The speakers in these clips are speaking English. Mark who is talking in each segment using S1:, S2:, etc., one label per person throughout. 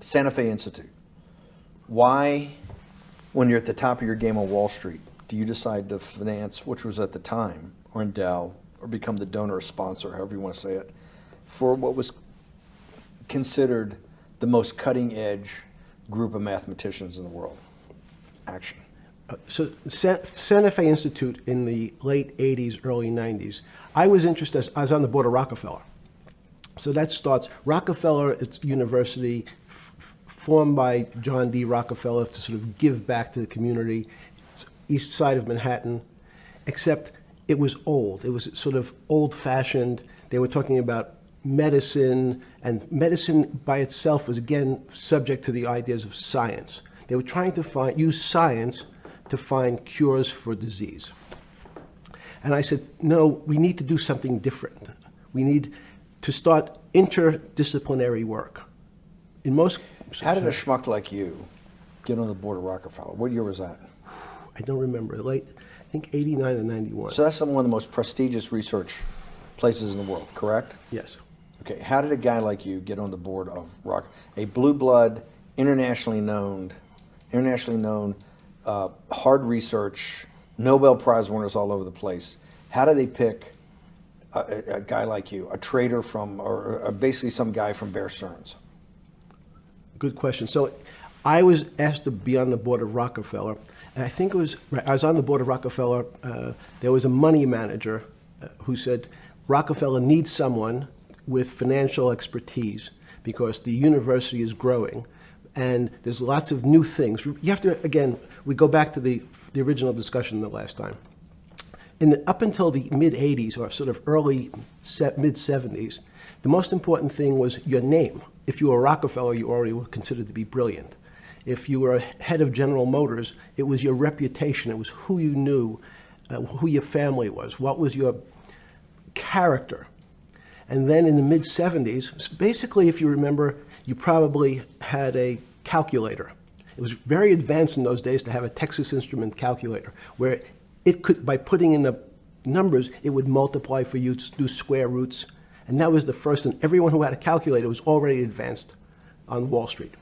S1: Santa Fe Institute. Why, when you're at the top of your game on Wall Street, do you decide to finance, which was at the time, or endow, or become the donor or sponsor, however you want to say it, for what was considered the most cutting edge group of mathematicians in the world? Action.
S2: So Santa Fe Institute in the late 80s, early 90s, I was interested, I was on the board of Rockefeller. So that starts, Rockefeller, it's university formed by John D. Rockefeller to sort of give back to the community. It's east side of Manhattan, except it was old. It was sort of old-fashioned. They were talking about medicine, and medicine by itself was, again, subject to the ideas of science. They were trying to use science to find cures for disease. And I said, no, we need to do something different. We need to start interdisciplinary work. In most...
S1: How did a schmuck like you get on the board of Rockefeller? What year was that?
S2: I don't remember. Late, I think 89 and 91.
S1: So that's one of the most prestigious research places in the world, correct?
S2: Yes.
S1: Okay, how did a guy like you get on the board of a blue blood, internationally known, hard research, Nobel Prize winners all over the place? How do they pick a guy like you, a trader from, or basically some guy from Bear Stearns?
S2: Good question. So I was asked to be on the board of Rockefeller. And I think it was, I was on the board of Rockefeller. There was a money manager who said, Rockefeller needs someone with financial expertise because the university is growing and there's lots of new things. You have to, again, we go back to the original discussion the last time. Up until the mid-'80s or sort of early mid-'70s, the most important thing was your name. If you were Rockefeller, you already were considered to be brilliant. If you were head of General Motors, it was your reputation. It was who you knew, who your family was, what was your character. And then in the mid-'70s, basically, if you remember, you probably had a calculator. It was very advanced in those days to have a Texas Instrument calculator, where it could, by putting in the numbers, it would multiply for you to do square roots. And that was the first, and everyone who had a calculator was already advanced on Wall Street.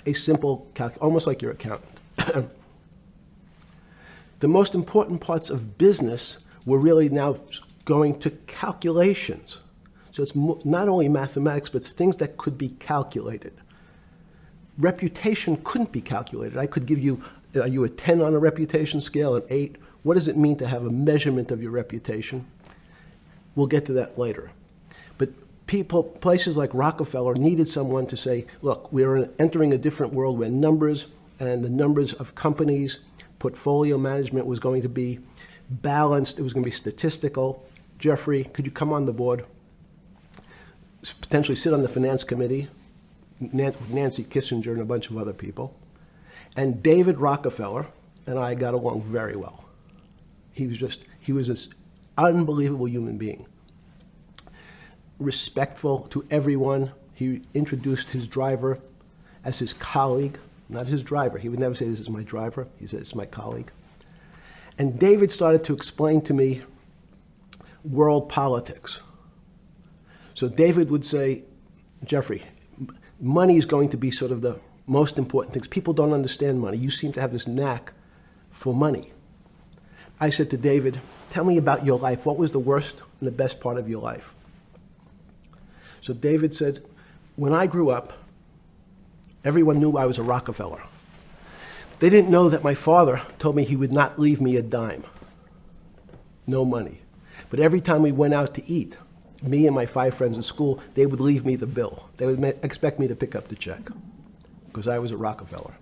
S2: A simple almost like your accountant. The most important parts of business were really now going to calculations. So it's not only mathematics, but it's things that could be calculated. Reputation couldn't be calculated. I could give you, are you a 10 on a reputation scale, an 8? What does it mean to have a measurement of your reputation? We'll get to that later. But places like Rockefeller needed someone to say, look, we're entering a different world where numbers and the numbers of companies, portfolio management was going to be balanced. It was going to be statistical. Jeffrey, could you come on the board? Potentially sit on the finance committee, Nancy Kissinger and a bunch of other people. And David Rockefeller and I got along very well. He was this unbelievable human being. Respectful to everyone. He introduced his driver as his colleague, not his driver. He would never say, this is my driver. He said, it's my colleague. And David started to explain to me world politics. So David would say, Jeffrey, money is going to be sort of the most important things. People don't understand money. You seem to have this knack for money. I said to David, tell me about your life. What was the worst and the best part of your life? So David said, when I grew up, everyone knew I was a Rockefeller. They didn't know that my father told me he would not leave me a dime. No money. But every time we went out to eat, me and my 5 friends in school, they would leave me the bill. They would expect me to pick up the check because I was a Rockefeller.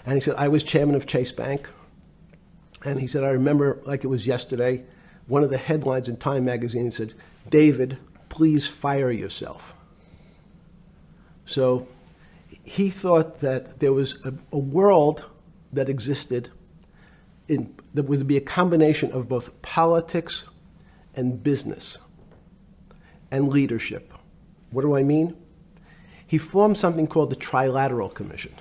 S2: And he said, I was chairman of Chase Bank. And he said, I remember like it was yesterday, one of the headlines in Time magazine said, David, please fire yourself. So he thought that there was a world that existed that would be a combination of both politics and business and leadership. What do I mean? He formed something called the Trilateral Commission.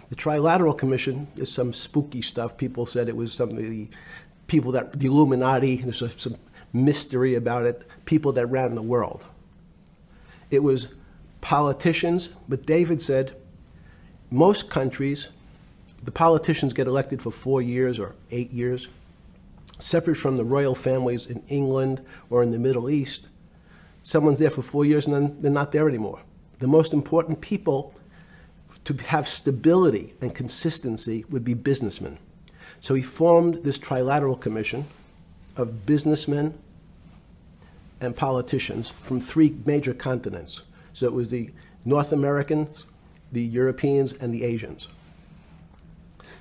S2: The Trilateral Commission is some spooky stuff. People said it was something, the Illuminati, there's some mystery about it, people that ran the world. It was politicians, but David said most countries, the politicians get elected for 4 years or 8 years, separate from the royal families in England or in the Middle East. Someone's there for 4 years and then they're not there anymore. The most important people to have stability and consistency would be businessmen. So he formed this Trilateral Commission of businessmen and politicians from 3 major continents. So it was the North Americans, the Europeans, and the Asians.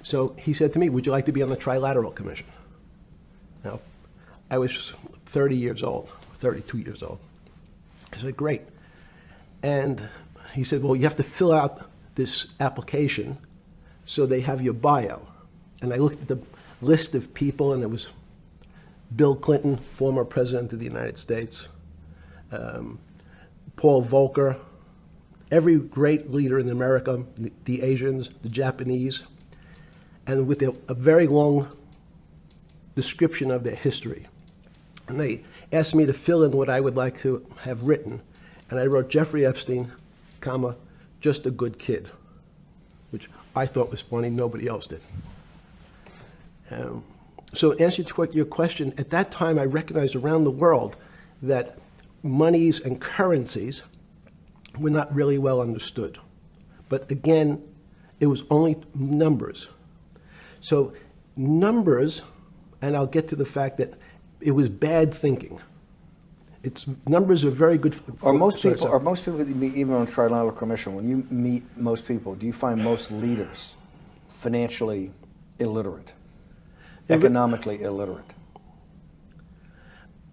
S2: So he said to me, would you like to be on the Trilateral Commission? Now, I was 30 years old, 32 years old. I said, great. And he said, well, you have to fill out this application so they have your bio. And I looked at the list of people, and it was Bill Clinton, former president of the United States, Paul Volcker, every great leader in America, the Asians, the Japanese, and with a very long description of their history. And they asked me to fill in what I would like to have written. And I wrote Jeffrey Epstein, comma, just a good kid, which I thought was funny, nobody else did. So in answer to your question, at that time I recognized around the world that monies and currencies were not really well understood. But again, it was only numbers. So numbers, and I'll get to the fact that it was bad thinking. Numbers are very good.
S1: Are most people that you meet, even on Trilateral Commission, when you meet most people, do you find most leaders financially illiterate, economically illiterate?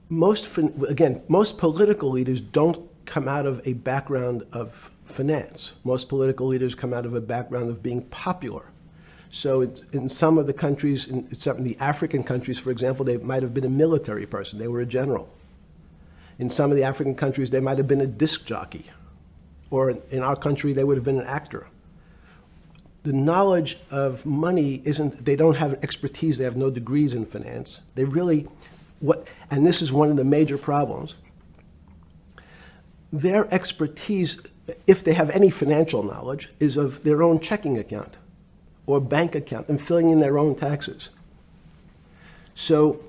S2: Most political leaders don't come out of a background of finance. Most political leaders come out of a background of being popular. So in some of the countries, in some of the African countries, for example, they might have been a military person. They were a general. In some of the African countries, they might have been a disc jockey. Or in our country, they would have been an actor. The knowledge of money they don't have expertise, they have no degrees in finance. They really, and this is one of the major problems, their expertise, if they have any financial knowledge, is of their own checking account or bank account and filling in their own taxes. So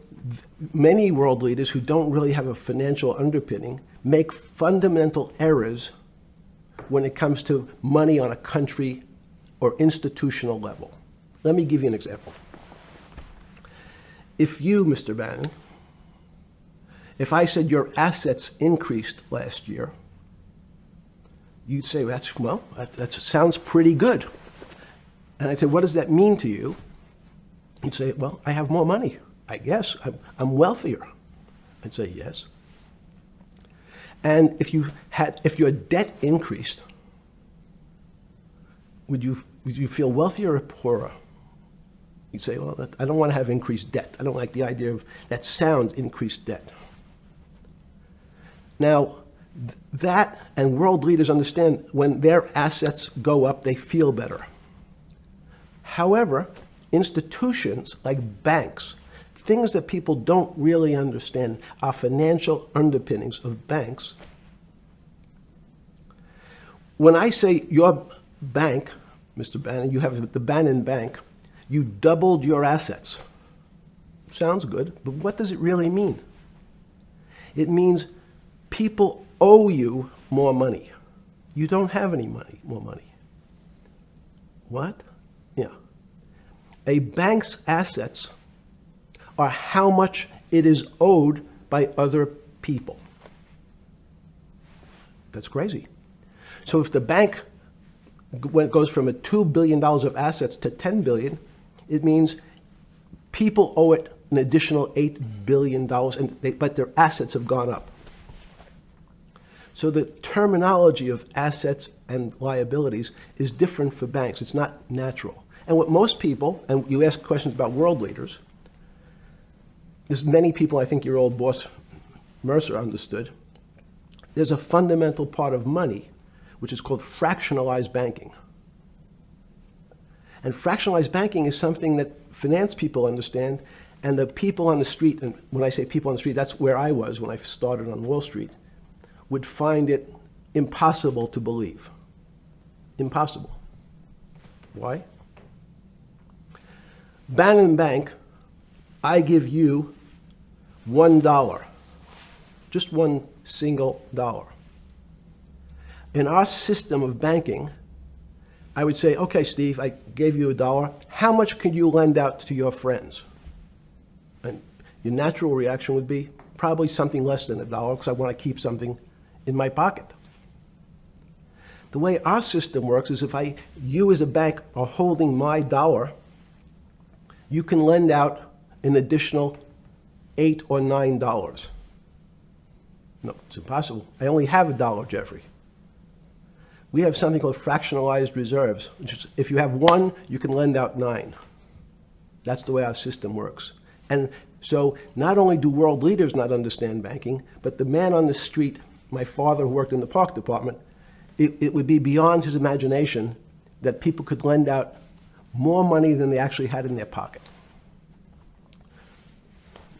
S2: many world leaders who don't really have a financial underpinning make fundamental errors when it comes to money on a country or institutional level. Let me give you an example. If you, Mr. Bannon, if I said your assets increased last year, you'd say, that sounds pretty good. And I'd say, what does that mean to you? You'd say, well, I have more money. I guess I'm wealthier. I'd say yes. And if your debt increased, would you feel wealthier or poorer? You'd say, well, I don't want to have increased debt. I don't like the idea of that sound, increased debt. Now, that and world leaders understand when their assets go up, they feel better. However, institutions like banks, things that people don't really understand are financial underpinnings of banks. When I say your bank, Mr. Bannon, you have the Bannon Bank, you doubled your assets. Sounds good, but what does it really mean? It means people owe you more money. You don't have any more money. What? Yeah. A bank's assets are how much it is owed by other people. That's crazy. So if the bank goes from a $2 billion of assets to $10 billion, it means people owe it an additional $8 billion, but their assets have gone up. So the terminology of assets and liabilities is different for banks. It's not natural. And what most people, and you ask questions about world leaders, there's many people, I think your old boss Mercer understood, there's a fundamental part of money which is called fractionalized banking. And fractionalized banking is something that finance people understand, and the people on the street, and when I say people on the street, that's where I was when I started on Wall Street, would find it impossible to believe. Impossible. Why? Bannon Bank, I give you $1, just one single dollar. In our system of banking, I would say, okay, Steve, I gave you $1. How much could you lend out to your friends? And your natural reaction would be probably something less than $1 because I want to keep something in my pocket. The way our system works is if you as a bank are holding my dollar, you can lend out an additional $8 or $9. No, it's impossible. I only have $1, Jeffrey. We have something called fractionalized reserves, which is if you have 1, you can lend out 9. That's the way our system works. And so not only do world leaders not understand banking, but the man on the street, my father who worked in the park department, it would be beyond his imagination that people could lend out more money than they actually had in their pocket.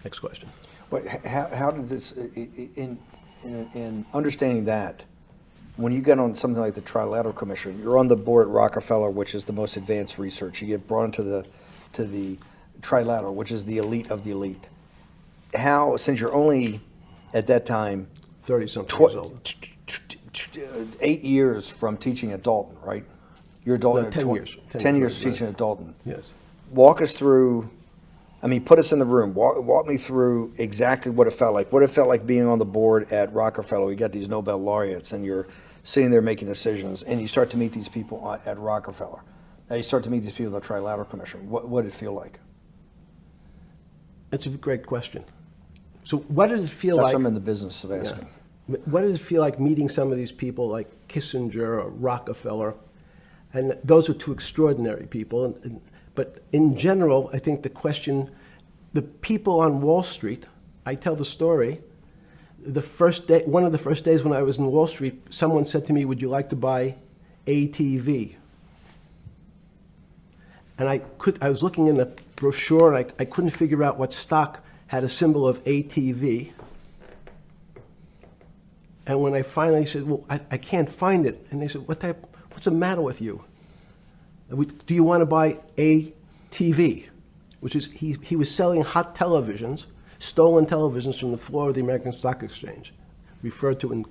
S2: Next question.
S1: Wait, how did this, in understanding that, when you get on something like the Trilateral Commission, you're on the board at Rockefeller, which is the most advanced research. You get brought into the Trilateral, which is the elite of the elite. How, since you're only at that time
S2: 30-something years old.
S1: 8 years from teaching at Dalton, right? You're a Dalton.
S2: No, 10 years.
S1: 10 years teaching at Dalton.
S2: Yes.
S1: Walk us through. I mean, put us in the room. Walk me through exactly what it felt like. What it felt like being on the board at Rockefeller. You got these Nobel laureates, and you're sitting there making decisions, and you start to meet these people at Rockefeller. And you start to meet these people at the Trilateral Commission. What did it feel like?
S2: It's a great question. So what did it feel
S1: That's
S2: like?
S1: what I'm in the business of asking.
S2: Yeah. What did it feel like meeting some of these people like Kissinger or Rockefeller? And those are two extraordinary people. But in general, I think the question, the people on Wall Street, I tell the story, the first day, one of the first days when I was in Wall Street, someone said to me, would you like to buy ATV? And I was looking in the brochure and I couldn't figure out what stock had a symbol of ATV. And when I finally said, well, I can't find it. And they said, what's the matter with you? Do you want to buy ATV? Which is, he was selling hot televisions, stolen televisions from the floor of the American Stock Exchange, referred to in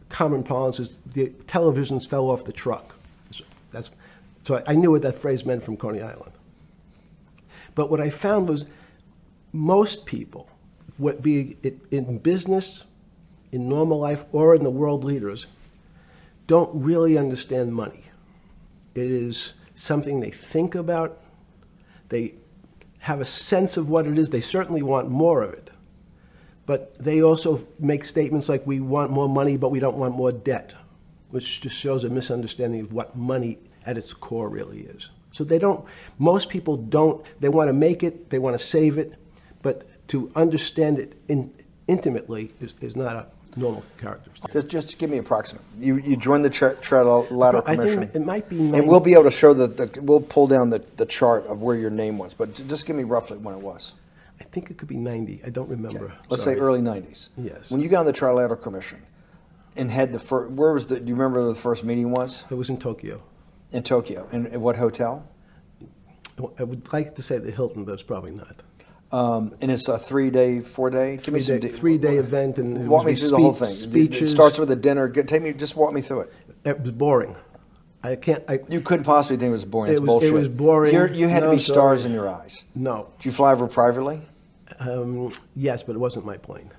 S2: common parlance as the televisions fell off the truck. So I knew what that phrase meant from Coney Island. But what I found was most people, be it in business, in normal life, or in the world leaders, don't really understand money. It is something they think about. They have a sense of what it is. They certainly want more of it. But they also make statements like, we want more money, but we don't want more debt, which just shows a misunderstanding of what money at its core really is. So most people don't, they want to make it, they want to save it, but to understand it intimately is not a normal characteristic.
S1: Just give me approximate. You joined the Trilateral Commission.
S2: I think it might be 90.
S1: And we'll be able to show we'll pull down the chart of where your name was, but just give me roughly when it was.
S2: I think it could be 90. I don't remember.
S1: Okay. Let's say early 90s.
S2: Yes.
S1: When you got on the Trilateral Commission and had the first, do you remember where the first meeting was?
S2: It was in Tokyo.
S1: In Tokyo. And at what hotel?
S2: I would like to say the Hilton, but it's probably not.
S1: And it's a 3-day, 4-day? Give me some
S2: 3-day event. And
S1: walk me through the whole thing.
S2: Speeches.
S1: It starts with a dinner. Just walk me through it.
S2: It was boring.
S1: You couldn't possibly think it was boring. It's bullshit.
S2: It was boring.
S1: You had to be stars in your eyes.
S2: No.
S1: Did you fly over privately?
S2: Yes, but it wasn't my plane.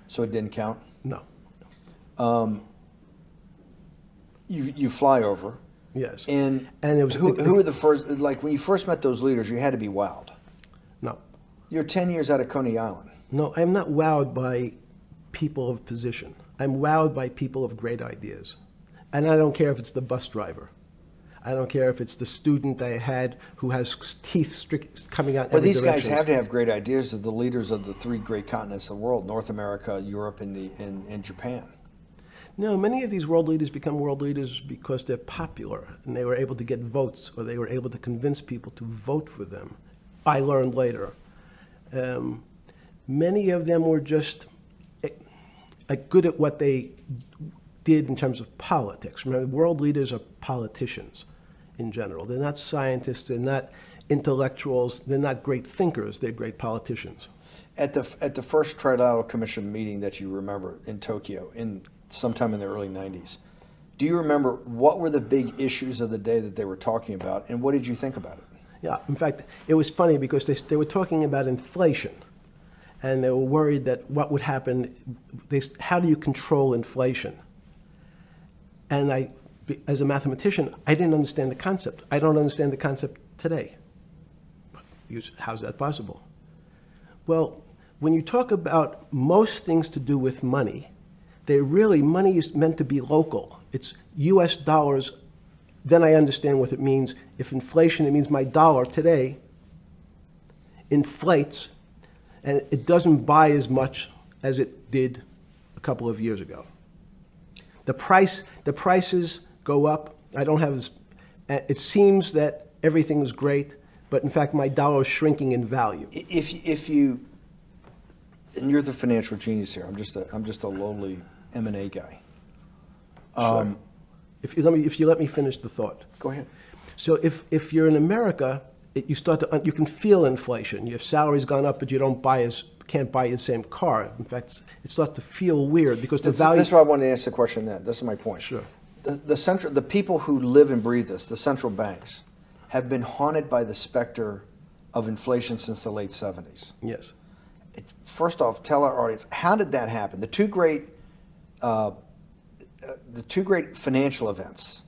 S1: So it didn't count?
S2: No.
S1: You fly over.
S2: Yes.
S1: And
S2: it was
S1: who were the first, like when you first met those leaders, you had to be wowed.
S2: No.
S1: You're 10 years out of Coney Island.
S2: No, I'm not wowed by people of position. I'm wowed by people of great ideas. And I don't care if it's the bus driver. I don't care if it's the student I had who has teeth coming out.
S1: Well, these guys have to have great ideas. They're the leaders of the 3 great continents of the world: North America, Europe, and Japan.
S2: No, many of these world leaders become world leaders because they're popular and they were able to get votes, or they were able to convince people to vote for them. I learned later. Many of them were just good at what they did in terms of politics. Remember, world leaders are politicians in general. They're not scientists, they're not intellectuals, they're not great thinkers, they're great politicians.
S1: At the first Trilateral Commission meeting that you remember in Tokyo, sometime in the early 90s, do you remember what were the big issues of the day that they were talking about, and what did you think about it?
S2: Yeah, in fact, it was funny because they were talking about inflation, and they were worried that what would happen, how do you control inflation? And as a mathematician, I didn't understand the concept. I don't understand the concept today. How's that possible? Well, when you talk about most things to do with money, money is meant to be local. It's US dollars, then I understand what it means. If inflation, it means my dollar today inflates, and it doesn't buy as much as it did a couple of years ago. The prices go up. It seems that everything is great, but in fact, my dollar is shrinking in value.
S1: And you're the financial genius here. I'm just a lowly M&A guy.
S2: Sure. If you let me finish the thought.
S1: Go ahead.
S2: So if you're in America, you can feel inflation. Your salary's gone up, but you can't buy the same car. In fact, it starts to feel weird because the value.
S1: That's why I wanted to ask the question then. This is my point.
S2: Sure.
S1: The people who live and breathe this, the central banks, have been haunted by the specter of inflation since the late 70s.
S2: Yes.
S1: First off, tell our audience, how did that happen? The two great financial events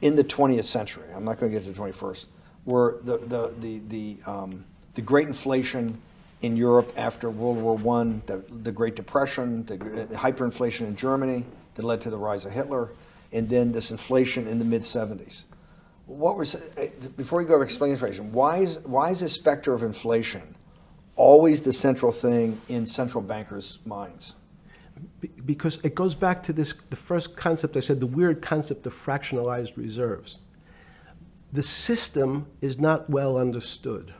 S1: in the 20th century, I'm not going to get to the 21st, were the great inflation in Europe after World War I, the Great Depression, the hyperinflation in Germany that led to the rise of Hitler, and then this inflation in the mid-70s. Before you go to explain inflation, why is the specter of inflation always the central thing in central bankers' minds?
S2: Because it goes back to the first concept I said, the weird concept of fractionalized reserves. The system is not well understood.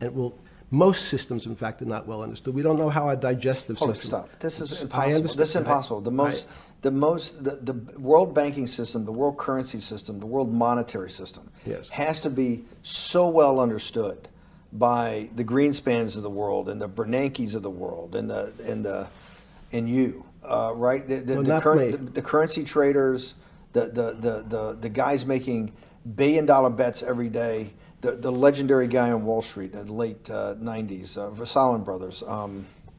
S2: And most systems, in fact, are not well understood. We don't know how our digestive system.
S1: Stop. This is impossible. This is impossible. The world banking system, the world currency system, the world monetary system has to be so well understood by the Greenspans of the world and the Bernankes of the world and you, right? The currency traders, the guys making billion-dollar bets every day, the legendary guy on Wall Street in the late 90s, Salomon Brothers.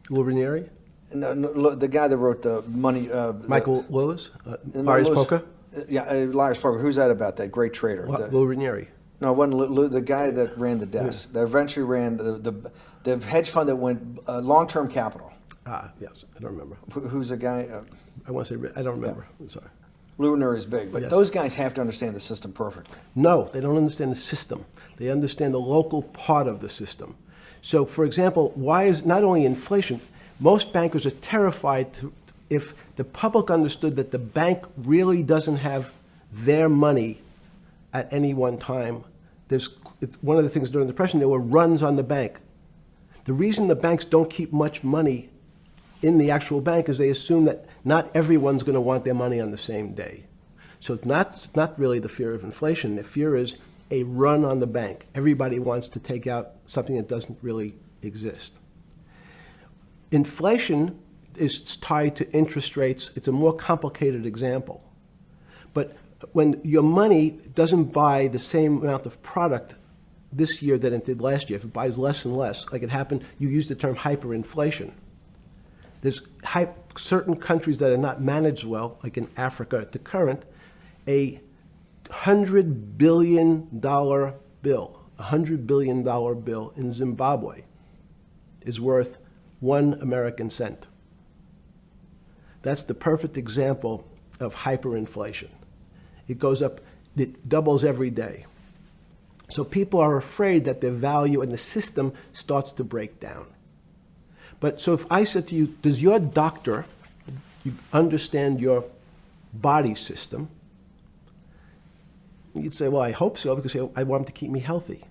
S2: Lou Ranieri?
S1: No, the guy that wrote the money.
S2: Michael Lewis? Lars Poker?
S1: Yeah, Lars Poker. Who's that about? That great trader.
S2: Lou Ranieri.
S1: No, it wasn't Lou, the guy that ran the desk. That eventually ran the hedge fund that went long-term capital.
S2: Ah, yes. I don't remember.
S1: Who's the guy?
S2: I want to say, I don't remember. Yeah. I'm sorry.
S1: Lou Ranieri is big, but those guys have to understand the system perfectly.
S2: No, they don't understand the system. They understand the local part of the system. So, for example, why is not only inflation, most bankers are terrified if the public understood that the bank really doesn't have their money at any one time. It's one of the things during the Depression, there were runs on the bank. The reason the banks don't keep much money in the actual bank is they assume that not everyone's going to want their money on the same day. So it's not really the fear of inflation. The fear is a run on the bank. Everybody wants to take out something that doesn't really exist. Inflation is tied to interest rates. It's a more complicated example. But when your money doesn't buy the same amount of product this year than it did last year, if it buys less and less, like it happened, you used the term hyperinflation. There's certain countries that are not managed well, like in Africa at the current, a $100 billion bill in Zimbabwe is worth 1 American cent. That's the perfect example of hyperinflation. It goes up, it doubles every day. So people are afraid that their value in the system starts to break down. But so if I said to you, does your doctor understand your body system? You'd say, well, I hope so, because I want him to keep me healthy.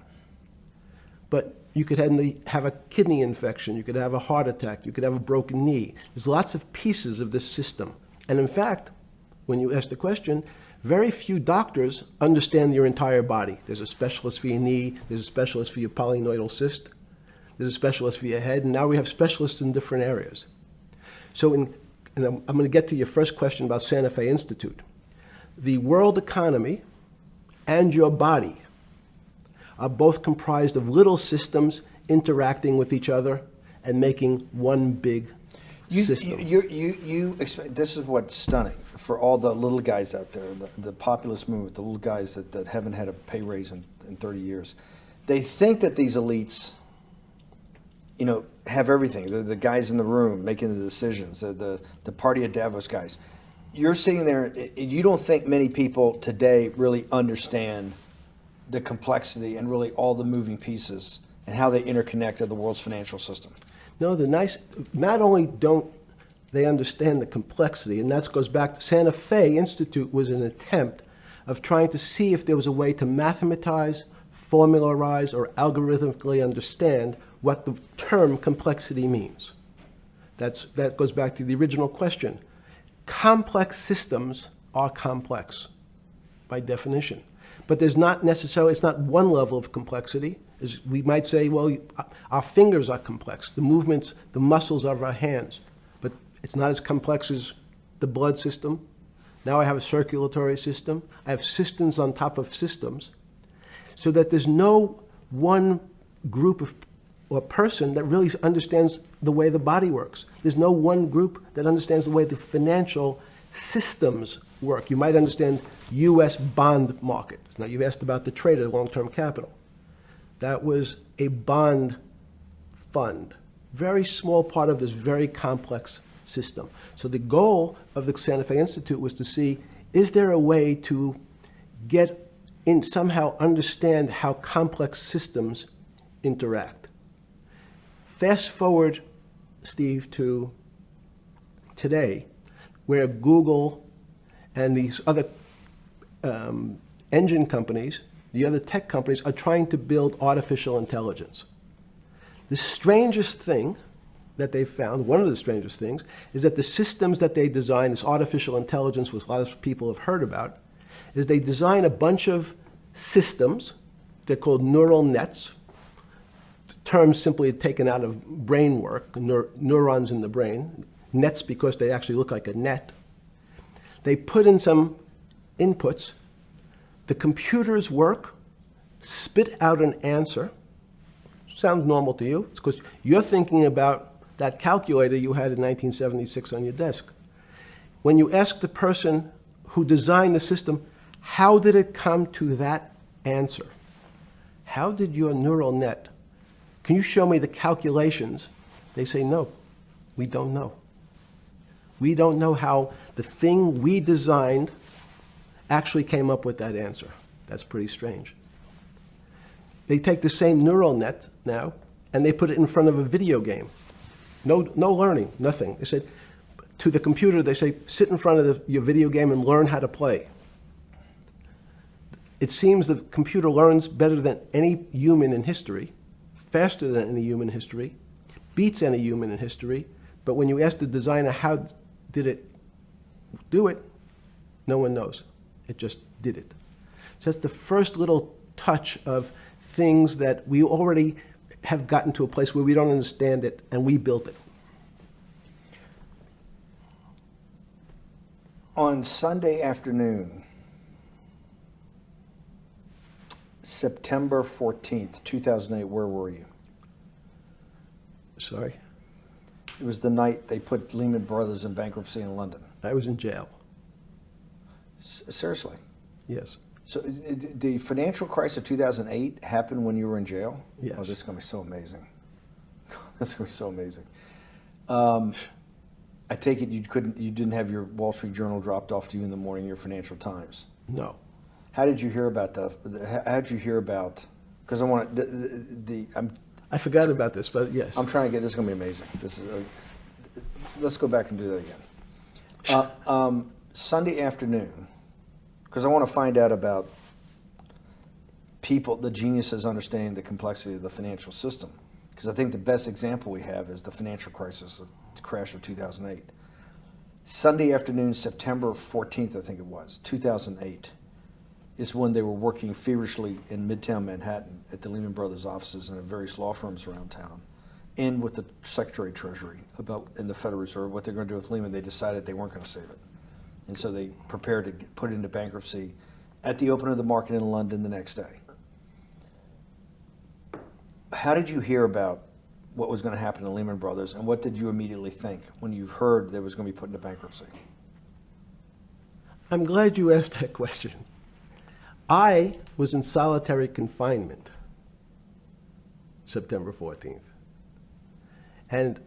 S2: But you could have a kidney infection, you could have a heart attack, you could have a broken knee. There's lots of pieces of this system. And in fact, when you ask the question, very few doctors understand your entire body. There's a specialist for your knee, there's a specialist for your polynoidal cyst, there's a specialist for your head, and now we have specialists in different areas. So and I'm going to get to your first question about Santa Fe Institute. The world economy and your body are both comprised of little systems interacting with each other and making one big system.
S1: This is what's stunning for all the little guys out there, the populist movement, the little guys that haven't had a pay raise in 30 years. They think that these elites, have everything. The guys in the room making the decisions, the party of Davos guys. You're sitting there, you don't think many people today really understand the complexity and really all the moving pieces and how they interconnect to the world's financial system.
S2: No, not only don't they understand the complexity, and that goes back to Santa Fe Institute was an attempt of trying to see if there was a way to mathematize, formularize, or algorithmically understand what the term complexity means. That goes back to the original question. Complex systems are complex by definition. But there's not necessarily, it's not one level of complexity. As we might say, well, our fingers are complex, the movements, the muscles of our hands. But it's not as complex as the blood system. Now I have a circulatory system. I have systems on top of systems. So that there's no one group of or person that really understands the way the body works. There's no one group that understands the way the financial systems work. You might understand U.S. bond market. Now, you've asked about the trader, long-term capital. That was a bond fund, very small part of this very complex system. So the goal of the Santa Fe Institute was to see, is there a way to get in, somehow understand how complex systems interact? Fast forward, Steve, to today, where Google and these other engine companies, the other tech companies, are trying to build artificial intelligence. The strangest thing that they've found, one of the strangest things, is that the systems that they design, this artificial intelligence, which a lot of people have heard about, is they design a bunch of systems. They're called neural nets. Terms simply taken out of brain work, neurons in the brain. Nets because they actually look like a net. They put in some inputs. The computers work, spit out an answer. Sounds normal to you. It's because you're thinking about that calculator you had in 1976 on your desk. When you ask the person who designed the system, how did it come to that answer? How did your neural net, can you show me the calculations? They say, no, we don't know. We don't know how the thing we designed actually came up with that answer. That's pretty strange. They take the same neural net now and they put it in front of a video game. No learning, nothing. They said to the computer, they say, sit in front of your video game and learn how to play. It seems the computer learns better than any human in history, faster than any human in history, beats any human in history, but when you ask the designer how did it do it, no one knows. It just did it. So that's the first little touch of things that we already have gotten to a place where we don't understand it and we built it.
S1: On Sunday afternoon, September 14th, 2008, where were you?
S2: Sorry?
S1: It was the night they put Lehman Brothers in bankruptcy in London.
S2: I was in jail.
S1: Seriously?
S2: Yes.
S1: So the financial crisis of 2008 happened when you were in jail?
S2: Yes.
S1: Oh, this is going to be so amazing. This is going to be so amazing. I take it you didn't have your Wall Street Journal dropped off to you in the morning, your Financial Times?
S2: No.
S1: How did you hear about because I want
S2: I forgot about this, but yes.
S1: I'm trying to this is going to be amazing. Let's go back and do that again. Sunday afternoon, because I want to find out about people, the geniuses understanding the complexity of the financial system. Because I think the best example we have is the financial crisis, the crash of 2008. Sunday afternoon, September 14th, I think it was, 2008, is when they were working feverishly in Midtown Manhattan at the Lehman Brothers offices and at various law firms around town, and with the Secretary of Treasury and the Federal Reserve, what they're going to do with Lehman. They decided they weren't going to save it. And so they prepared to put it into bankruptcy at the open of the market in London the next day. How did you hear about what was going to happen to Lehman Brothers, and what did you immediately think when you heard they was going to be put into bankruptcy?
S2: I'm glad you asked that question. I was in solitary confinement September 14th. And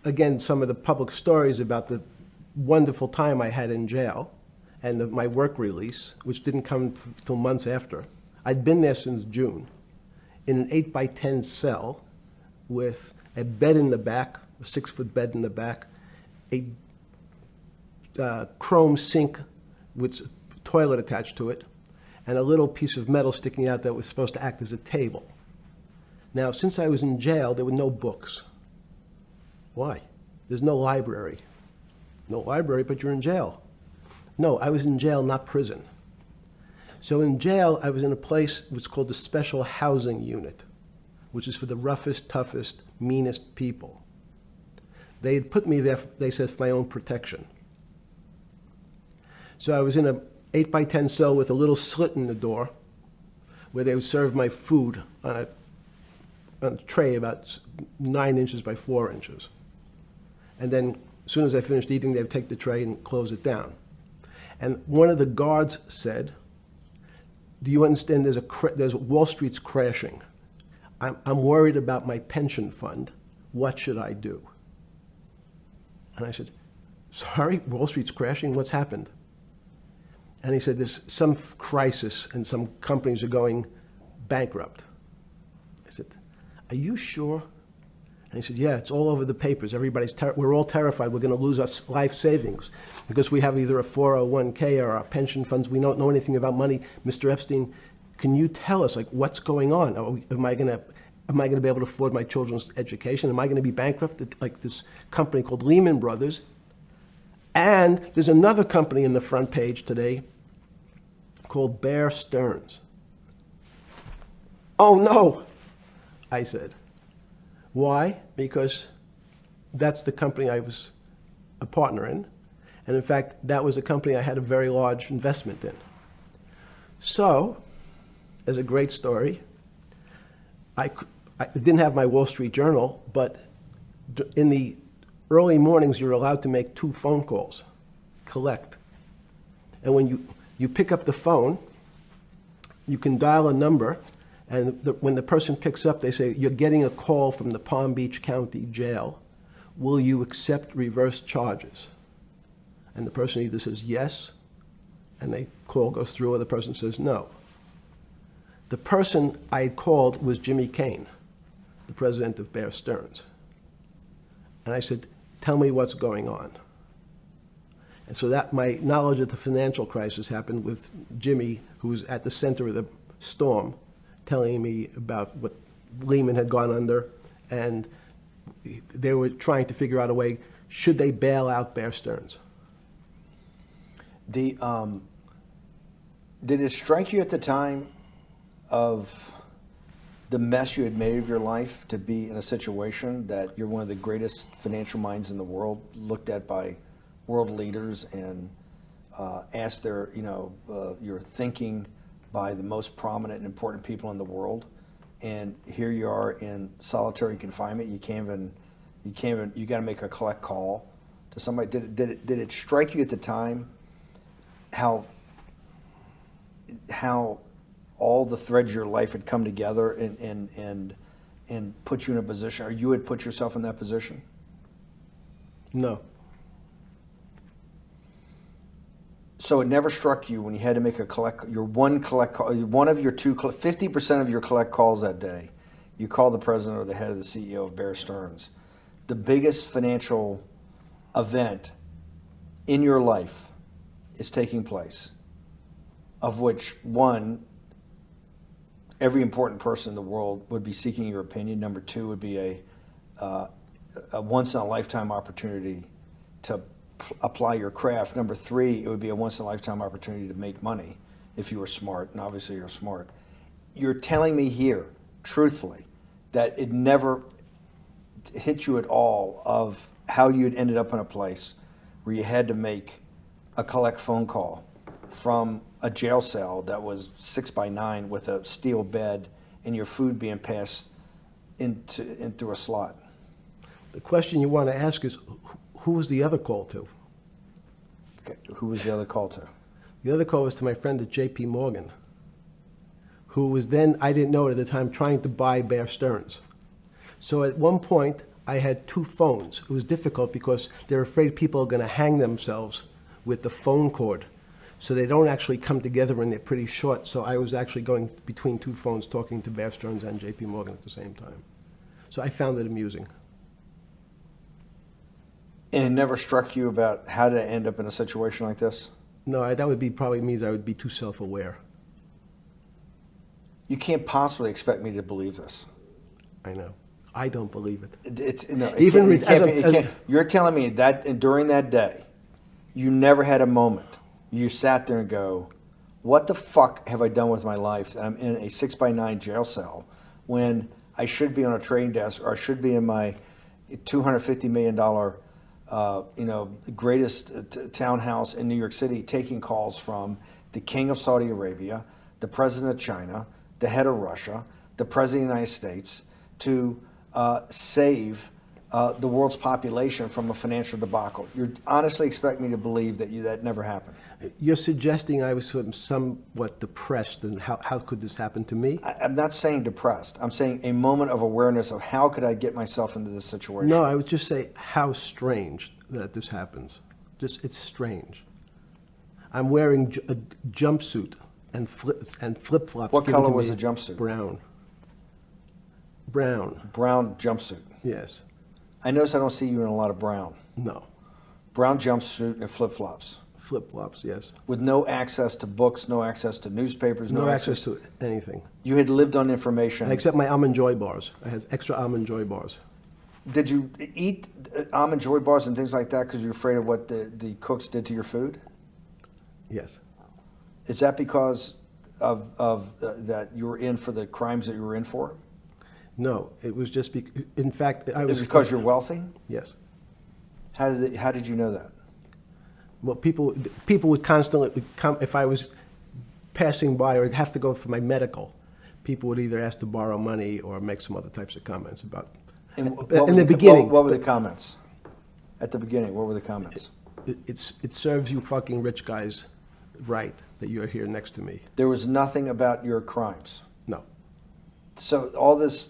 S2: again, some of the public stories about the wonderful time I had in jail and my work release, which didn't come till months after. I'd been there since June in an 8x10 cell with a bed in the back, a 6-foot bed in the back, a chrome sink with a toilet attached to it, and a little piece of metal sticking out that was supposed to act as a table. Now, since I was in jail, there were no books. Why? There's no library. No library, but you're in jail. No, I was in jail, not prison. So in jail, I was in a place which is called the Special Housing Unit, which is for the roughest, toughest, meanest people. They had put me there, they said, for my own protection. So I was in a 8x10 cell with a little slit in the door where they would serve my food on a tray about 9 inches by 4 inches. And then as soon as I finished eating, they would take the tray and close it down. And one of the guards said, do you understand there's Wall Street's crashing. I'm worried about my pension fund. What should I do? And I said, sorry, Wall Street's crashing? What's happened? And he said, there's some crisis and some companies are going bankrupt. I said, are you sure? And he said, yeah, it's all over the papers. We're all terrified we're going to lose our life savings because we have either a 401k or our pension funds. We don't know anything about money. Mr. Epstein, can you tell us, like, what's going on? Am I going to be able to afford my children's education? Am I going to be bankrupt like this company called Lehman Brothers? And there's another company in the front page today called Bear Stearns. Oh, no, I said. Why? Because that's the company I was a partner in. And in fact, that was a company I had a very large investment in. So, as a great story, I didn't have my Wall Street Journal, but in the early mornings, you're allowed to make 2 phone calls, collect. And when you pick up the phone, you can dial a number, and when the person picks up, they say, you're getting a call from the Palm Beach County Jail. Will you accept reverse charges? And the person either says yes, and the call goes through, or the person says no. The person I had called was Jimmy Kane, the president of Bear Stearns. And I said, tell me what's going on. And so that my knowledge of the financial crisis happened with Jimmy, who was at the center of the storm, telling me about what Lehman had gone under, and they were trying to figure out a way, should they bail out Bear Stearns?
S1: Did it strike you at the time of the mess you had made of your life to be in a situation that you're one of the greatest financial minds in the world, looked at by world leaders and asked your thinking by the most prominent and important people in the world, and here you are in solitary confinement. You got to make a collect call to somebody. Did it strike you at the time how all the threads of your life had come together and put you in a position, or you had put yourself in that position?
S2: No.
S1: So it never struck you when you had to make one collect call, one of your 50% of your collect calls that day, you call the president or the head of the CEO of Bear Stearns. The biggest financial event in your life is taking place, of which one, every important person in the world would be seeking your opinion. Number 2 would be a once-in-a-lifetime opportunity to apply your craft. Number three, it would be a once-in-a-lifetime opportunity to make money if you were smart, and obviously you're smart. You're telling me here, truthfully, that it never hit you at all of how you'd ended up in a place where you had to make a collect phone call from a jail cell that was 6x9 with a steel bed and your food being passed into a slot.
S2: The question you want to ask is, who was the other call to?
S1: Okay. Who was the other call to?
S2: The other call was to my friend at J.P. Morgan, who was then, I didn't know it at the time, trying to buy Bear Stearns. So at one point, I had two phones. It was difficult because they're afraid people are going to hang themselves with the phone cord. So they don't actually come together and they're pretty short. So I was actually going between two phones talking to Bear Stearns and J.P. Morgan at the same time. So I found it amusing.
S1: And it never struck you about how to end up in a situation like this?
S2: No, that would be probably means I would be too self-aware.
S1: You can't possibly expect me to believe this.
S2: I know. I don't believe it.
S1: It's no.
S2: Even
S1: You're telling me that during that day, you never had a moment. You sat there and go, "What the fuck have I done with my life? That I'm in a 6x9 jail cell when I should be on a trading desk or I should be in my $250 million, greatest townhouse in New York City, taking calls from the king of Saudi Arabia, the president of China, the head of Russia, the president of the United States, to save the world's population from a financial debacle." You honestly expect me to believe that never happened?
S2: You're suggesting I was sort of somewhat depressed, and how could this happen to me?
S1: I'm not saying depressed. I'm saying a moment of awareness of how could I get myself into this situation.
S2: No, I would just say how strange that this happens. Just, it's strange. I'm wearing a jumpsuit and flip-flops.
S1: What color was the jumpsuit?
S2: Brown. Brown.
S1: Brown jumpsuit.
S2: Yes.
S1: I notice I don't see you in a lot of brown.
S2: No.
S1: Brown jumpsuit and flip-flops.
S2: Flip-flops, yes.
S1: With no access to books, no access to newspapers,
S2: no access to anything.
S1: You had lived on information.
S2: Except my Almond Joy bars. I had extra Almond Joy bars.
S1: Did you eat Almond Joy bars and things like that because you're afraid of what the cooks did to your food?
S2: Yes.
S1: Is that because of that you were in for the crimes that you were in for?
S2: No, it was just in fact, I was.
S1: Is it because you're wealthy?
S2: Yes.
S1: How did you know that?
S2: Well, people would constantly come if I was passing by or have to go for my medical. People would either ask to borrow money or make some other types of comments about.
S1: In
S2: the beginning,
S1: what were the comments? At the beginning, what were the comments?
S2: It serves you fucking rich guys right that you're here next to me.
S1: There was nothing about your crimes.
S2: No.
S1: So all this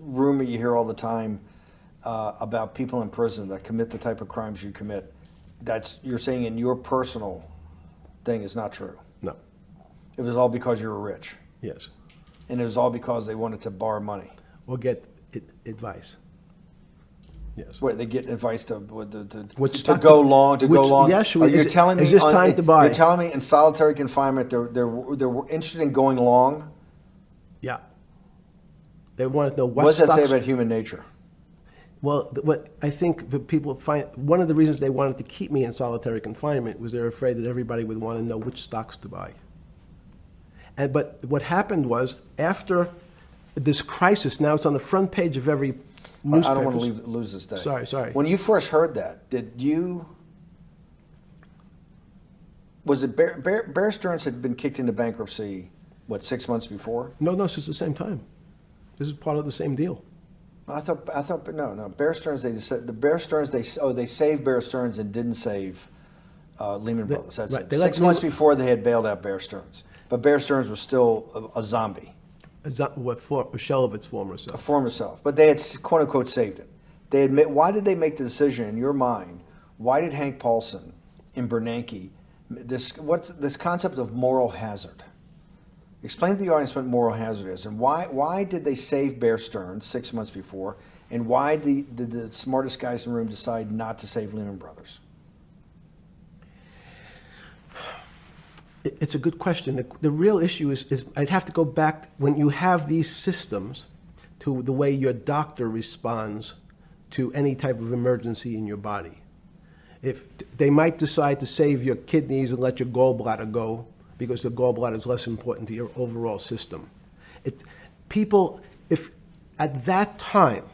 S1: rumor you hear all the time about people in prison that commit the type of crimes you commit, you're saying in your personal thing is not true.
S2: No.
S1: It was all because you were rich.
S2: Yes.
S1: And it was all because they wanted to borrow money.
S2: Or get advice. Yes.
S1: Where they get advice to go long.
S2: Yes.
S1: You're telling me
S2: is this time to buy?
S1: You're telling me in solitary confinement they're interested in going long.
S2: Yeah. They want to know what
S1: does that
S2: stocks.
S1: say about human nature?
S2: Well, what I think that people find, one of the reasons they wanted to keep me in solitary confinement was they're afraid that everybody would want to know which stocks to buy. But what happened was, after this crisis, now it's on the front page of every newspaper.
S1: I don't want to lose this day.
S2: Sorry.
S1: When you first heard that, was it Bear Stearns had been kicked into bankruptcy, 6 months before?
S2: No, this is the same time. This is part of the same deal.
S1: I thought, no. Bear Stearns, they saved Bear Stearns and didn't save Lehman Brothers. That's
S2: right.
S1: it. 6 months before they had bailed out Bear Stearns, but Bear Stearns was still a zombie.
S2: A shell of its former self.
S1: A former self, but they had quote unquote saved it. They admit. Why did they make the decision in your mind? Why did Hank Paulson and Bernanke what's this concept of moral hazard? Explain to the audience what moral hazard is, and why did they save Bear Stearns 6 months before, and why did the smartest guys in the room decide not to save Lehman Brothers?
S2: It's a good question. The real issue is I'd have to go back when you have these systems to the way your doctor responds to any type of emergency in your body. If they might decide to save your kidneys and let your gallbladder go because the gallbladder is less important to your overall system. People, if at that time,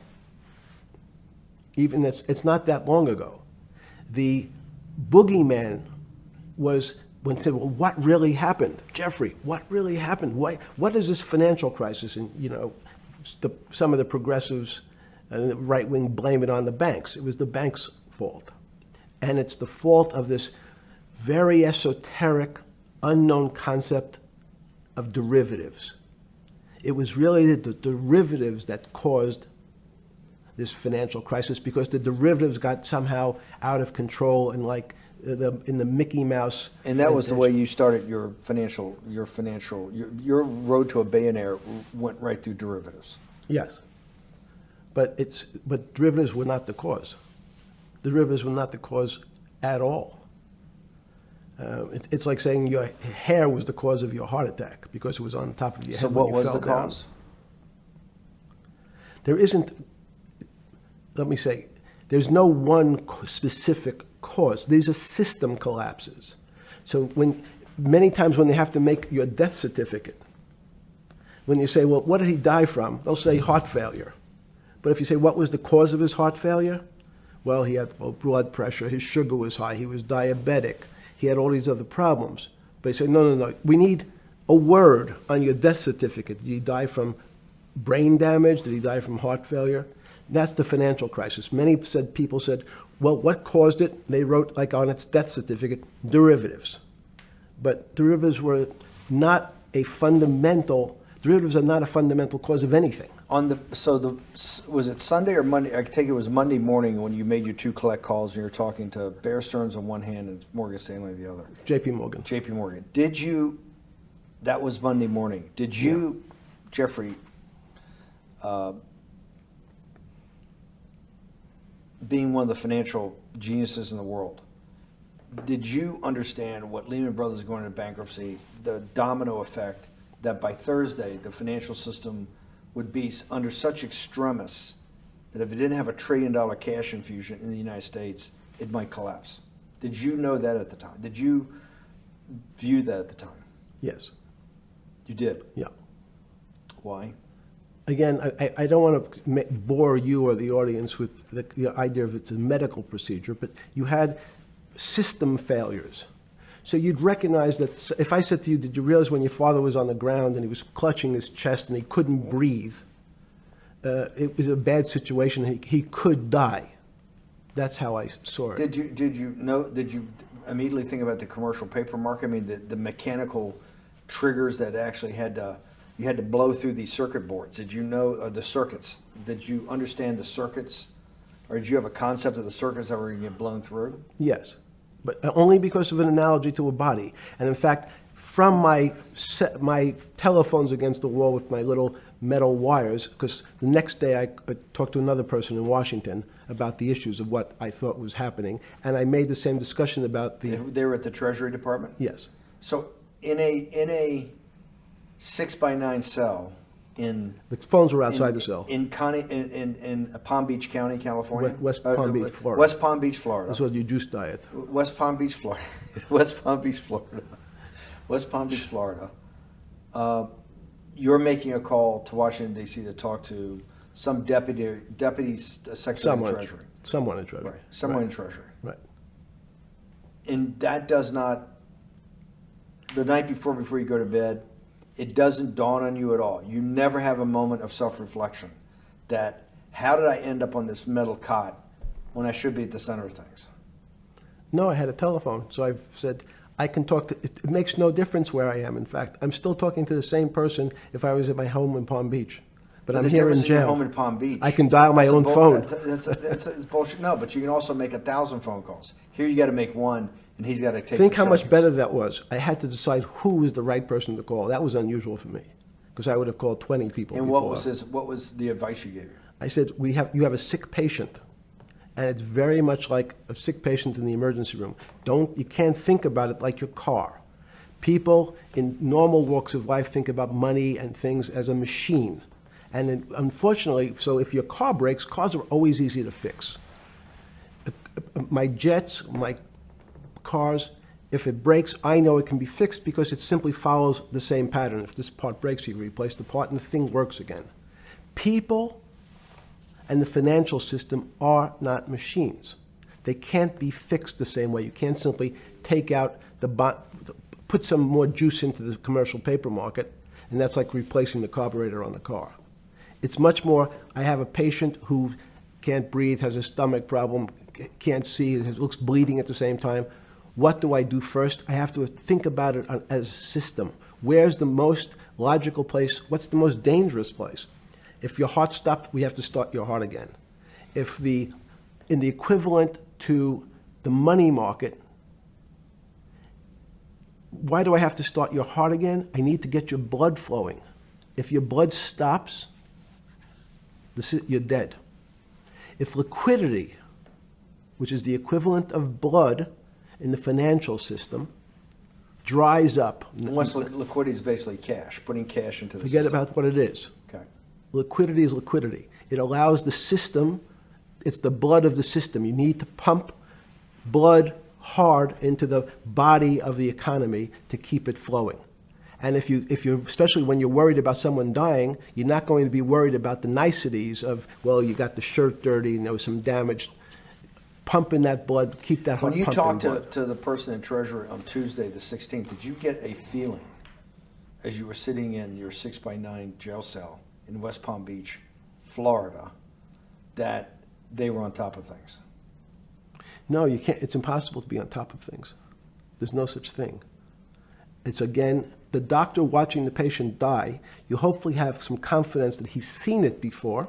S2: even it's not that long ago, the boogeyman was when said, well, what really happened? Jeffrey, what really happened? What is this financial crisis? And, some of the progressives and the right wing blame it on the banks. It was the banks' fault. And it's the fault of this very esoteric, unknown concept of derivatives. It was really the derivatives that caused this financial crisis because the derivatives got somehow out of control and in the Mickey Mouse.
S1: And that was the way you started your road to a billionaire went right through derivatives.
S2: Yes. But derivatives were not the cause. Derivatives were not the cause at all. It's like saying your hair was the cause of your heart attack because it was on top of your head.
S1: So what was the cause?
S2: There isn't, let me say, there's no one specific cause. These are system collapses. So many times when they have to make your death certificate, when you say, well, what did he die from? They'll say heart failure. But if you say, what was the cause of his heart failure? Well, he had low blood pressure, his sugar was high, he was diabetic, he had all these other problems. But you say, no, we need a word on your death certificate. Did he die from brain damage? Did he die from heart failure? That's the financial crisis. Many people said, well, what caused it? They wrote, like on its death certificate, derivatives. But derivatives are not a fundamental cause of anything.
S1: Was it Sunday or Monday? I take it was Monday morning when you made your two collect calls and you were talking to Bear Stearns on one hand and Morgan Stanley on the other.
S2: J.P. Morgan.
S1: J.P. Morgan. That was Monday morning. Did you, yeah. Jeffrey, being one of the financial geniuses in the world, did you understand what Lehman Brothers going into bankruptcy, the domino effect, that by Thursday the financial system would be under such extremis that if it didn't have $1 trillion cash infusion in the United States, it might collapse? Did you know that at the time? Did you view that at the time?
S2: Yes.
S1: You did?
S2: Yeah.
S1: Why?
S2: Again, I don't want to bore you or the audience with the idea of it's a medical procedure, but you had system failures. So you'd recognize that if I said to you, did you realize when your father was on the ground and he was clutching his chest and he couldn't breathe, it was a bad situation, he could die. That's how I saw it.
S1: Did you immediately think about the commercial paper market? I mean, the mechanical triggers that actually you had to blow through these circuit boards. Did you know the circuits? Did you understand the circuits? Or did you have a concept of the circuits that were going to get blown through?
S2: Yes, but only because of an analogy to a body. And in fact, from my telephones against the wall with my little metal wires, because the next day I talked to another person in Washington about the issues of what I thought was happening, and I made the same discussion about the...
S1: They were at the Treasury Department?
S2: Yes.
S1: So in a 6x9 cell in...
S2: The phones were outside the cell.
S1: In Palm Beach County, California?
S2: West Palm Beach, Florida.
S1: West Palm Beach, Florida.
S2: This was your juice diet.
S1: West Palm Beach, Florida. West Palm Beach, Florida. West Palm Beach, Florida. You're making a call to Washington, D.C. to talk to some deputy secretary of Treasury.
S2: Someone in Treasury.
S1: Right. Someone in Treasury.
S2: Right.
S1: And that does not, the night before you go to bed, it doesn't dawn on you at all. You never have a moment of self-reflection that, how did I end up on this metal cot when I should be at the center of things?
S2: No, I had a telephone. So I've said, I can talk to, it makes no difference where I am. In fact, I'm still talking to the same person if I was at my home in Palm Beach. But I'm here in jail.
S1: Home in Palm Beach.
S2: I can dial my own phone.
S1: That's bullshit. No, but you can also make 1,000 phone calls. Here you got to make one, and he's got to take.
S2: Think how much better that was. I had to decide who was the right person to call. That was unusual for me, because I would have called 20 people.
S1: And
S2: before.
S1: What was the advice you gave him?
S2: I said, you have a sick patient, and it's very much like a sick patient in the emergency room. You can't think about it like your car. People in normal walks of life think about money and things as a machine. And unfortunately, so if your car breaks, cars are always easy to fix. my jets, my cars, if it breaks, I know it can be fixed because it simply follows the same pattern. If this part breaks, you replace the part and the thing works again. People and the financial system are not machines. They can't be fixed the same way. You can't simply take out the bond, put some more juice into the commercial paper market, and that's like replacing the carburetor on the car. It's much more, I have a patient who can't breathe, has a stomach problem, can't see, looks bleeding at the same time. What do I do first? I have to think about it as a system. Where's the most logical place? What's the most dangerous place? If your heart stopped, we have to start your heart again. In the equivalent to the money market, why do I have to start your heart again? I need to get your blood flowing. If your blood stops, you're dead. If liquidity, which is the equivalent of blood in the financial system, dries up.
S1: Once liquidity is basically cash, putting cash into the
S2: Forget
S1: system.
S2: about what it is.
S1: Okay.
S2: Liquidity is liquidity. It allows the system, it's the blood of the system. You need to pump blood hard into the body of the economy to keep it flowing. And if you're, especially when you're worried about someone dying, you're not going to be worried about the niceties of, well, you got the shirt dirty and there was some damage. Pump in that blood, keep that heart
S1: pumping. When you talked
S2: to
S1: the person in Treasury on Tuesday, the 16th, did you get a feeling as you were sitting in your 6x9 jail cell in West Palm Beach, Florida, that they were on top of things?
S2: No, you can't. It's impossible to be on top of things. There's no such thing. It's, again, the doctor watching the patient die. You hopefully have some confidence that he's seen it before.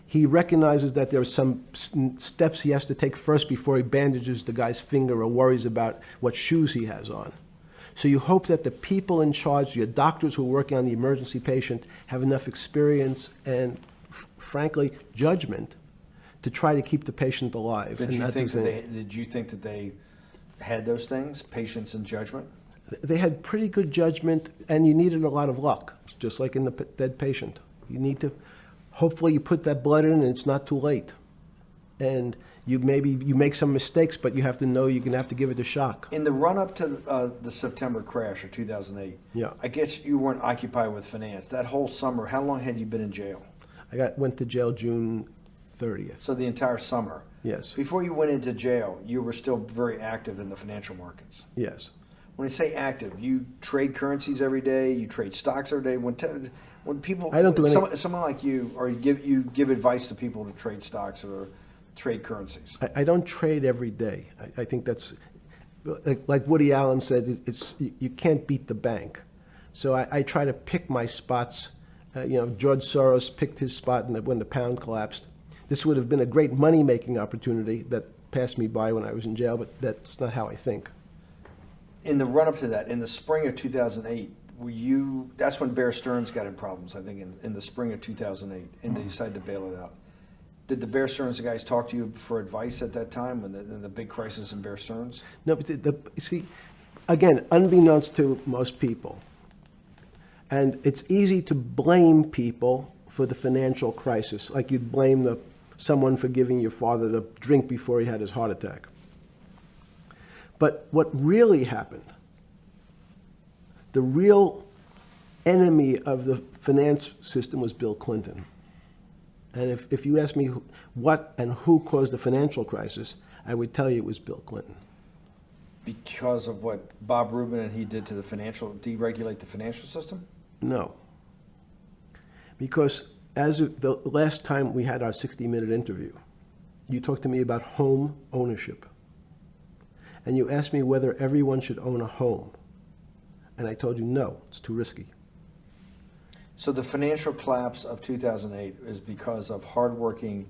S2: He recognizes that there are some steps he has to take first before he bandages the guy's finger or worries about what shoes he has on. So you hope that the people in charge, your doctors who are working on the emergency patient, have enough experience and, frankly, judgment to try to keep the patient alive.
S1: Did you think that they had those things, patience and judgment?
S2: They had pretty good judgment, and you needed a lot of luck, just like in the dead patient. You need to, hopefully you put that blood in and it's not too late. And you make some mistakes, but you have to know you're going to have to give it a shock.
S1: In the run-up to the September crash of 2008,
S2: yeah.
S1: I guess you weren't occupied with finance. That whole summer, how long had you been in jail?
S2: Went to jail June 30th.
S1: So the entire summer?
S2: Yes.
S1: Before you went into jail, you were still very active in the financial markets?
S2: Yes.
S1: When you say active, you trade currencies every day, you trade stocks every day. When people,
S2: I don't do any.
S1: Someone like you, or you give advice to people to trade stocks or trade currencies.
S2: I don't trade every day. I think that's, like Woody Allen said, you can't beat the bank. So I try to pick my spots. George Soros picked his spot when the pound collapsed. This would have been a great money-making opportunity that passed me by when I was in jail, but that's not how I think.
S1: In the run-up to that, in the spring of 2008, that's when Bear Stearns got in problems, I think, in the spring of 2008, and they decided to bail it out. Did the Bear Stearns guys talk to you for advice at that time, when the big crisis in Bear Stearns?
S2: No, but see, again, unbeknownst to most people, and it's easy to blame people for the financial crisis, like you'd blame someone for giving your father the drink before he had his heart attack. But what really happened, the real enemy of the finance system was Bill Clinton. And if you ask me what and who caused the financial crisis, I would tell you it was Bill Clinton.
S1: Because of what Bob Rubin and he did to deregulate the financial system?
S2: No. Because as of the last time we had our 60-minute interview, you talked to me about home ownership. And you asked me whether everyone should own a home. And I told you, no, it's too risky.
S1: So the financial collapse of 2008 is because of hardworking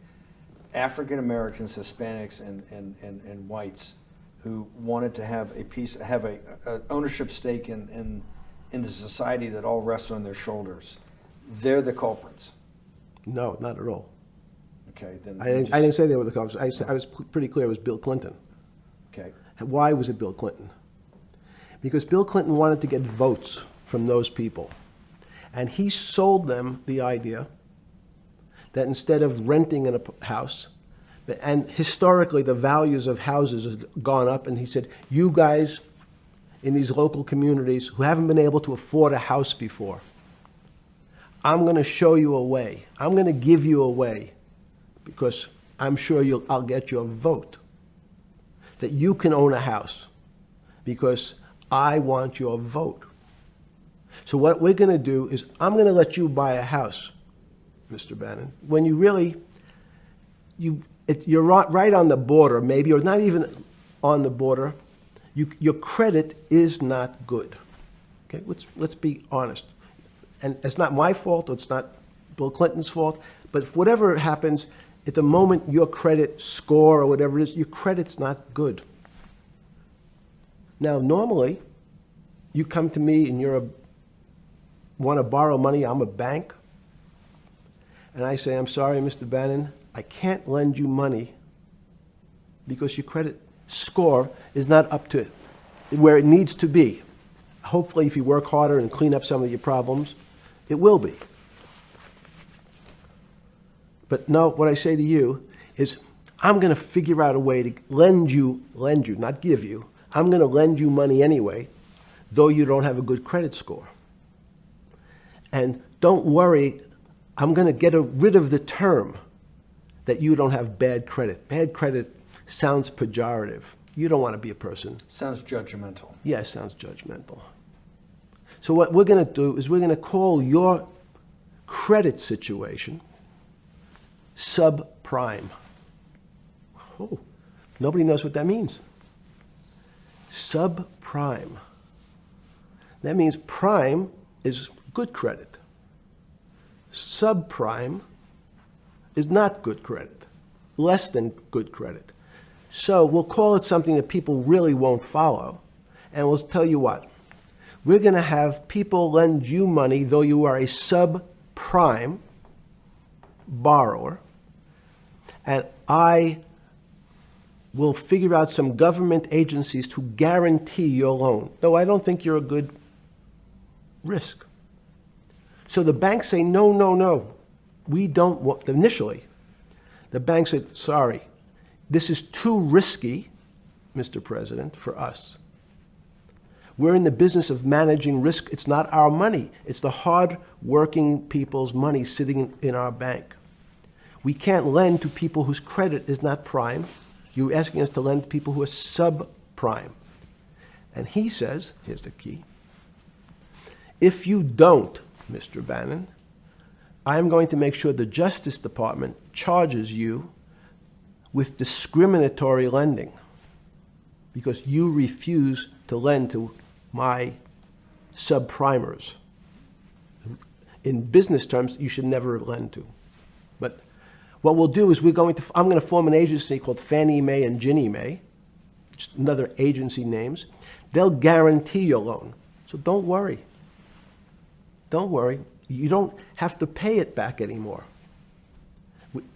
S1: African Americans, Hispanics, and whites who wanted to have a ownership stake in the society that all rests on their shoulders. They're the culprits.
S2: No, not at all.
S1: Okay, then
S2: I didn't say they were the culprits. I was pretty clear it was Bill Clinton.
S1: Okay.
S2: Why was it Bill Clinton? Because Bill Clinton wanted to get votes from those people. And he sold them the idea that instead of renting in a house, And historically, the values of houses have gone up. And he said, you guys in these local communities who haven't been able to afford a house before, I'm going to show you a way. I'm going to give you a way, because I'm sure I'll get your vote, that you can own a house, because I want your vote. So what we're going to do is I'm going to let you buy a house, Mr. Bannon, when you really, you're right on the border, maybe, or not even on the border. Your credit is not good. Okay, let's be honest. And it's not my fault, it's not Bill Clinton's fault, but if whatever happens, at the moment your credit score or whatever it is, your credit's not good. Now, normally, you come to me and want to borrow money, I'm a bank, and I say, I'm sorry, Mr. Bannon, I can't lend you money because your credit score is not up to where it needs to be. Hopefully, if you work harder and clean up some of your problems, it will be. But no, what I say to you is, I'm going to figure out a way to lend you, not give you. I'm going to lend you money anyway, though you don't have a good credit score. And don't worry, I'm going to get rid of the term that you don't have bad credit. Bad credit sounds pejorative. You don't want to be a person.
S1: Sounds judgmental.
S2: Yeah, it sounds judgmental. So what we're going to do is we're going to call your credit situation subprime. Oh, nobody knows what that means. Subprime. That means prime is good credit. Subprime is not good credit, less than good credit. So we'll call it something that people really won't follow. And we'll tell you what, we're going to have people lend you money, though you are a subprime borrower, and I will figure out some government agencies to guarantee your loan, though I don't think you're a good risk. So the banks say, no, no, no, we don't want, initially, the bank said, sorry, this is too risky, Mr. President, for us. We're in the business of managing risk. It's not our money. It's the hard-working people's money sitting in our bank. We can't lend to people whose credit is not prime. You're asking us to lend to people who are subprime. And he says, here's the key, if you don't, Mr. Bannon, I'm going to make sure the Justice Department charges you with discriminatory lending because you refuse to lend to my subprimers. In business terms, you should never lend to. But what we'll do is I'm going to form an agency called Fannie Mae and Ginnie Mae, just another agency names. They'll guarantee your loan. So don't worry. Don't worry. You don't have to pay it back anymore.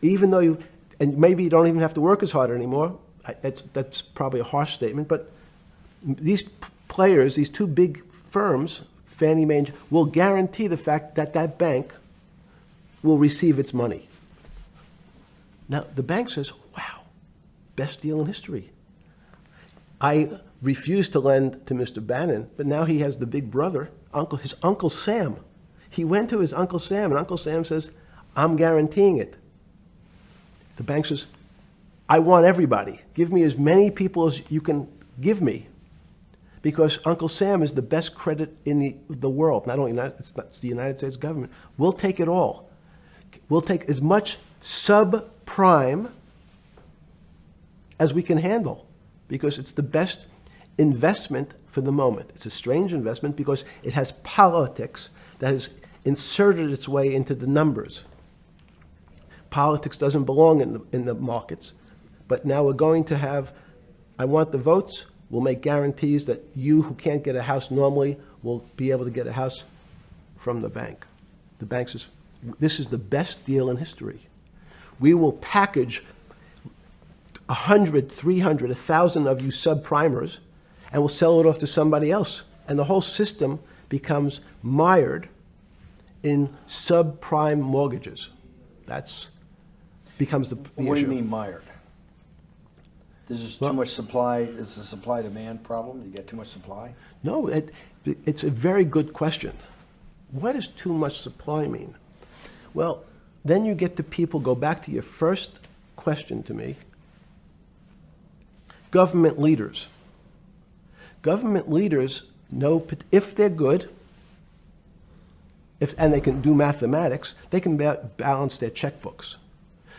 S2: Even though and maybe you don't even have to work as hard anymore. That's probably a harsh statement, but these players, these two big firms, Fannie Mae, will guarantee the fact that that bank will receive its money. Now, the bank says, wow, best deal in history. I refused to lend to Mr. Bannon, but now he has the big brother, his Uncle Sam. He went to his Uncle Sam, and Uncle Sam says, I'm guaranteeing it. The bank says, I want everybody. Give me as many people as you can give me. Because Uncle Sam is the best credit in the world. Not only it's the United States government. We'll take it all. We'll take as much subprime as we can handle. Because it's the best investment for the moment. It's a strange investment because it has politics that has inserted its way into the numbers. Politics doesn't belong in the markets. But now we're going to have, I want the votes. We'll make guarantees that you who can't get a house normally will be able to get a house from the bank. The bank says, this is the best deal in history. We will package 100, 300, 1,000 of you subprimers, and we'll sell it off to somebody else. And the whole system becomes mired in subprime mortgages. That's becomes the
S1: What do
S2: issue.
S1: you mean mired? There's just
S2: Well-
S1: too much supply. It's a supply-demand problem. You get too much supply.
S2: No, it's a very good question. What does too much supply mean? Well, then you get to people, go back to your first question to me, government leaders. Government leaders know if they're good, and they can do mathematics, they can balance their checkbooks.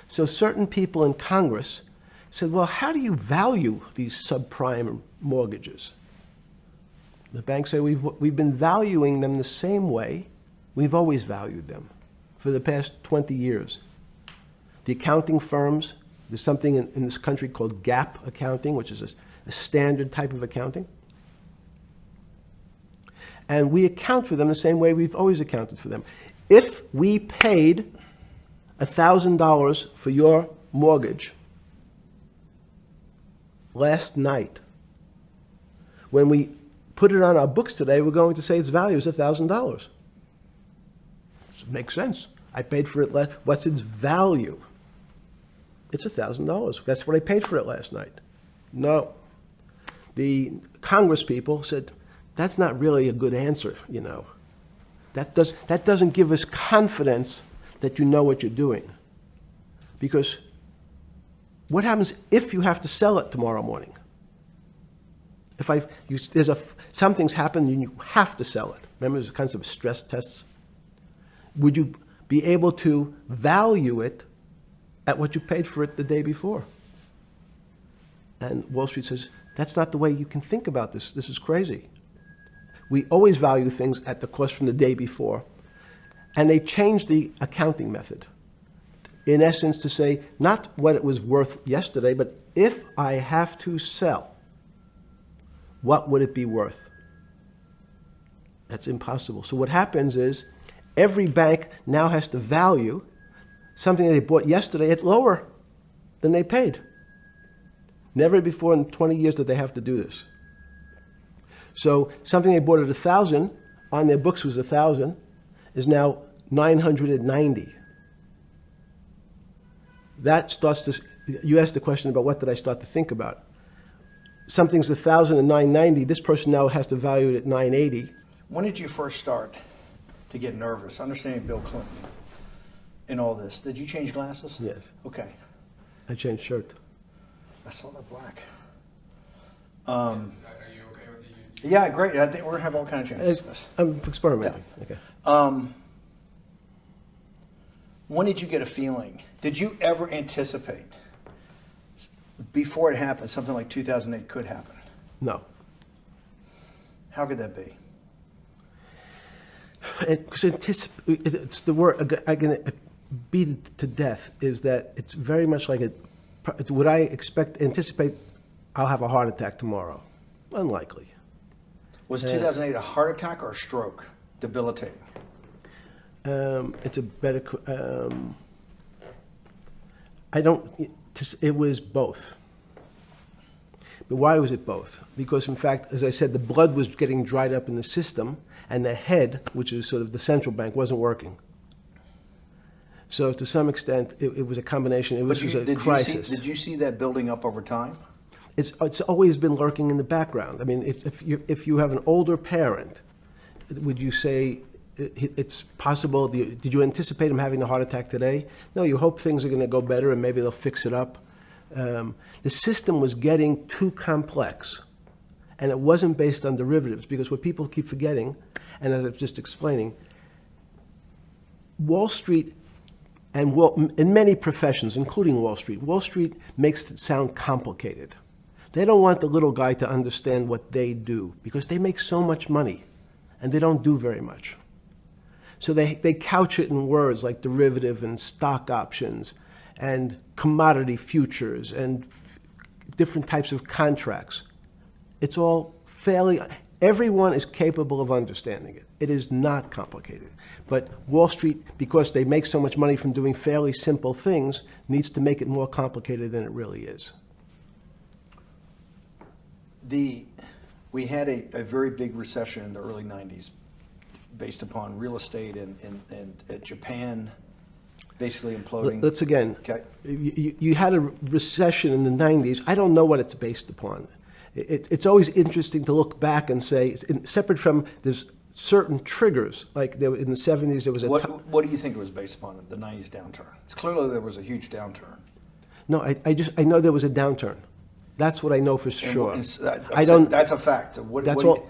S2: So certain people in Congress said, well, how do you value these subprime mortgages? The banks say we've been valuing them the same way we've always valued them for the past 20 years. The accounting firms, there's something in this country called GAAP accounting, which is a standard type of accounting. And we account for them the same way we've always accounted for them. If we paid $1,000 for your mortgage last night, when we put it on our books today, we're going to say its value is $1,000. It makes sense. I paid for it last. What's its value? It's $1,000. That's what I paid for it last night. No. The Congress people said, that's not really a good answer, you know. That doesn't give us confidence that you know what you're doing. Because what happens if you have to sell it tomorrow morning? Something's happened and you have to sell it. Remember, there's kinds of stress tests. Would you be able to value it at what you paid for it the day before? And Wall Street says, that's not the way you can think about this. This is crazy. We always value things at the cost from the day before. And they changed the accounting method, in essence, to say not what it was worth yesterday, but if I have to sell, what would it be worth? That's impossible. So what happens is every bank now has to value something that they bought yesterday at lower than they paid. Never before in 20 years did they have to do this. So something they bought at 1,000, on their books was 1,000, is now 990. That starts to, you asked the question about what did I start to think about. Something's 1,000 and 990, this person now has to value it at 980.
S1: When did you first start to get nervous, understanding Bill Clinton in all this? Did you change glasses?
S2: Yes.
S1: Okay.
S2: I changed shirt.
S1: I saw that black.
S3: Are you okay with the?
S1: Yeah, great. I think we're gonna have all kinds of changes.
S2: I'm experimenting.
S1: Yeah.
S2: Okay.
S1: When did you get a feeling? Did you ever anticipate before it happened something like 2008 could happen?
S2: No.
S1: How could that be?
S2: It's the word I can beat it to death. Is that it's very much like would I anticipate I'll have a heart attack tomorrow? Unlikely.
S1: Was 2008 a heart attack or a stroke? Debilitating.
S2: It's a better. It was both. But why was it both? Because in fact, as I said, the blood was getting dried up in the system, and the head, which is sort of the central bank, wasn't working. So to some extent, it was a combination. It was a crisis.
S1: Did you see that building up over time?
S2: It's always been lurking in the background. I mean, if you have an older parent, would you say it's possible? Did you anticipate him having the heart attack today? No, you hope things are going to go better and maybe they'll fix it up. The system was getting too complex, and it wasn't based on derivatives, because what people keep forgetting, and as I was just explaining, Wall Street and in many professions, including Wall Street makes it sound complicated. They don't want the little guy to understand what they do, because they make so much money and they don't do very much. So they couch it in words like derivative and stock options and commodity futures and different types of contracts. It's all everyone is capable of understanding it. It is not complicated. But Wall Street, because they make so much money from doing fairly simple things, needs to make it more complicated than it really is.
S1: We had a very big recession in the early 90s based upon real estate and Japan basically imploding.
S2: Let's again,
S1: Okay.
S2: you had a recession in the 90s. I don't know what it's based upon. It's always interesting to look back and say, separate from there's certain triggers, like there, in the 70s there was a...
S1: What do you think it was based upon, the 90s downturn? It's clearly there was a huge downturn.
S2: No, I know there was a downturn. That's what I know for sure.
S1: I don't. That's a fact.
S2: That's all.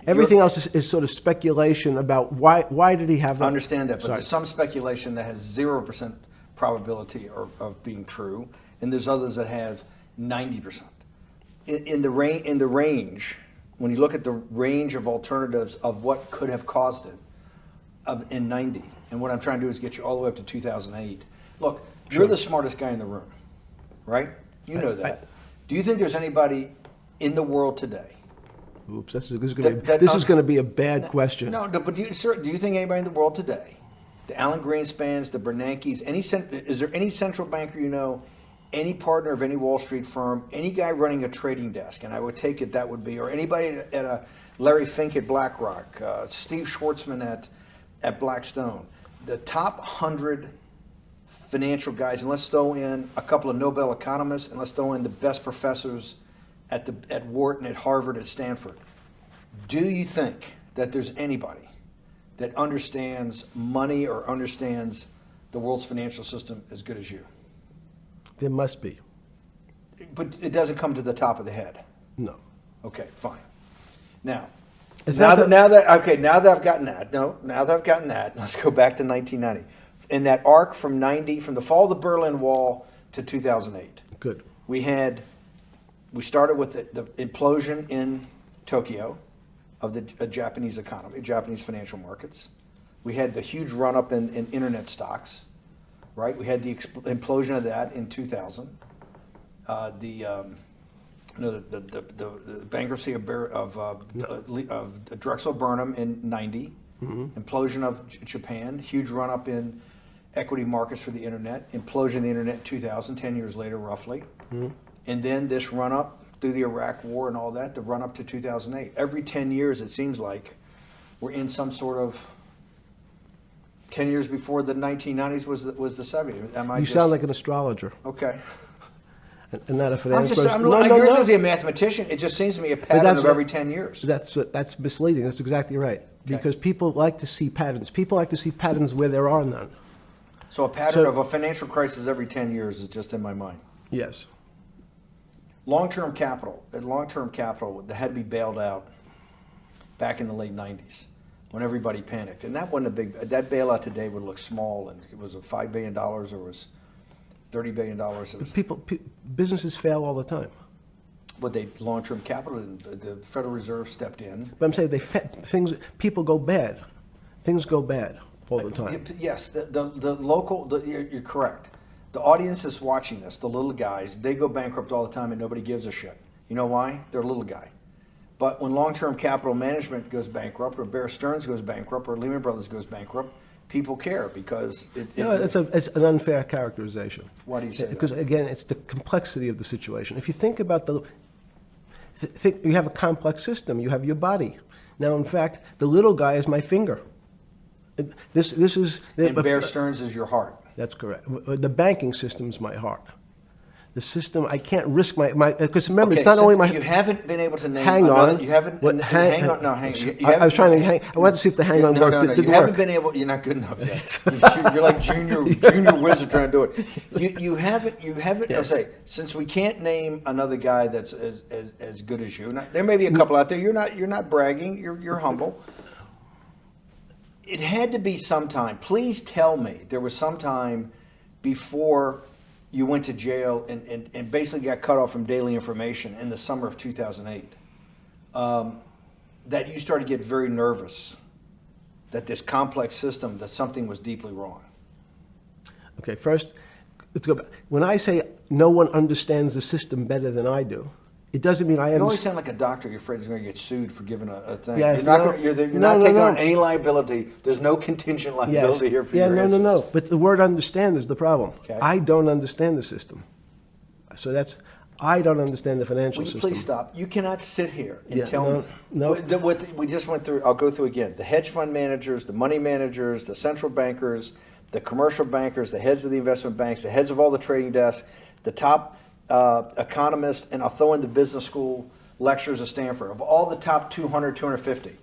S2: Everything else is sort of speculation about why did he have that?
S1: I understand that, but
S2: Sorry.
S1: there's some speculation that has 0% probability of being true, and there's others that have 90%. In the range, when you look at the range of alternatives of what could have caused it in 90, and what I'm trying to do is get you all the way up to 2008. Look, you're the smartest guy in the room, right? You know that. Do you think there's anybody in the world today?
S2: Oops, this is going to be a bad question.
S1: No, but do you think anybody in the world today, the Alan Greenspans, the Bernankes, is there any central banker you know, any partner of any Wall Street firm, any guy running a trading desk, and I would take it that would be, or anybody at a Larry Fink at BlackRock, Steve Schwartzman at Blackstone, the top 100 financial guys, and let's throw in a couple of Nobel economists, and let's throw in the best professors at Wharton, at Harvard, at Stanford. Do you think that there's anybody that understands money or understands the world's financial system as good as you?
S2: There must be.
S1: But it doesn't come to the top of the head.
S2: No.
S1: Okay, fine. Now
S2: It's
S1: that
S2: not
S1: now that I've gotten that, let's go back to 1990. In that arc from the fall of the Berlin Wall to 2008.
S2: Good.
S1: We started with the implosion in Tokyo of the Japanese economy, Japanese financial markets. We had the huge run-up in internet stocks, right? We had the implosion of that in 2000. The bankruptcy of Drexel Burnham in 90. Mm-hmm. Implosion of Japan, huge run-up in equity markets for the internet. Implosion of the internet in 2000, 10 years later roughly. Mm-hmm. And then this run-up through the Iraq War and all that, the run-up to 2008. Every 10 years, it seems like, we're in some sort of 10 years before the 1990s was the 70s.
S2: You sound like an astrologer.
S1: Okay.
S2: And not a financial person.
S1: You're supposed to be a mathematician. It just seems to me a pattern of every 10 years.
S2: That's misleading. That's exactly right. Because people like to see patterns. People like to see patterns where there are none.
S1: So a pattern of a financial crisis every 10 years is just in my mind.
S2: Yes.
S1: Long-term capital that had to be bailed out back in the late 90s when everybody panicked. And that wasn't that bailout today would look small, and it was $5 billion or was $30 billion.
S2: Businesses fail all the time.
S1: But long-term capital, and the Federal Reserve stepped in.
S2: But I'm saying people go bad. Things go bad all the time.
S1: Yes, you're correct. The audience is watching this, the little guys, they go bankrupt all the time and nobody gives a shit. You know why? They're a little guy. But when long-term capital management goes bankrupt, or Bear Stearns goes bankrupt, or Lehman Brothers goes bankrupt, people care because
S2: it's an unfair characterization.
S1: Why do you say that?
S2: Because again, it's the complexity of the situation. If you think about you have a complex system. You have your body. Now, in fact, the little guy is my finger. This is.
S1: And Bear Stearns is your heart.
S2: That's correct. The banking system is my heart. The system, I can't risk my because remember, it's not only my.
S1: You haven't been able to name.
S2: Hang on.
S1: You haven't. Hang on. No, hang.
S2: I was trying to hang. I wanted to see if the hang on worked.
S1: No. You haven't been able. You're not good enough yet. You're like junior wizard trying to do it. You haven't. Yes. I'll say, since we can't name another guy that's as good as you. There may be a couple out there. You're not bragging. You're humble. It had to be sometime. Please tell me there was some time before you went to jail and basically got cut off from daily information in the summer of 2008, that you started to get very nervous that this complex system, that something was deeply wrong.
S2: Okay, first, let's go back. When I say no one understands the system better than I do, it doesn't mean I understand.
S1: You always sound like a doctor. You're afraid he's going to get sued for giving a thing.
S2: Yes,
S1: you're not taking on any liability. There's no contingent liability here for your answers.
S2: No. But the word understand is the problem.
S1: Okay.
S2: I don't understand the system. So I don't understand the financial system.
S1: Please stop. You cannot sit here and tell me.
S2: No.
S1: What we just went through, I'll go through again. The hedge fund managers, the money managers, the central bankers, the commercial bankers, the heads of the investment banks, the heads of all the trading desks, the top economists, and I'll throw in the business school lecturers at Stanford. Of all the top 200, 250,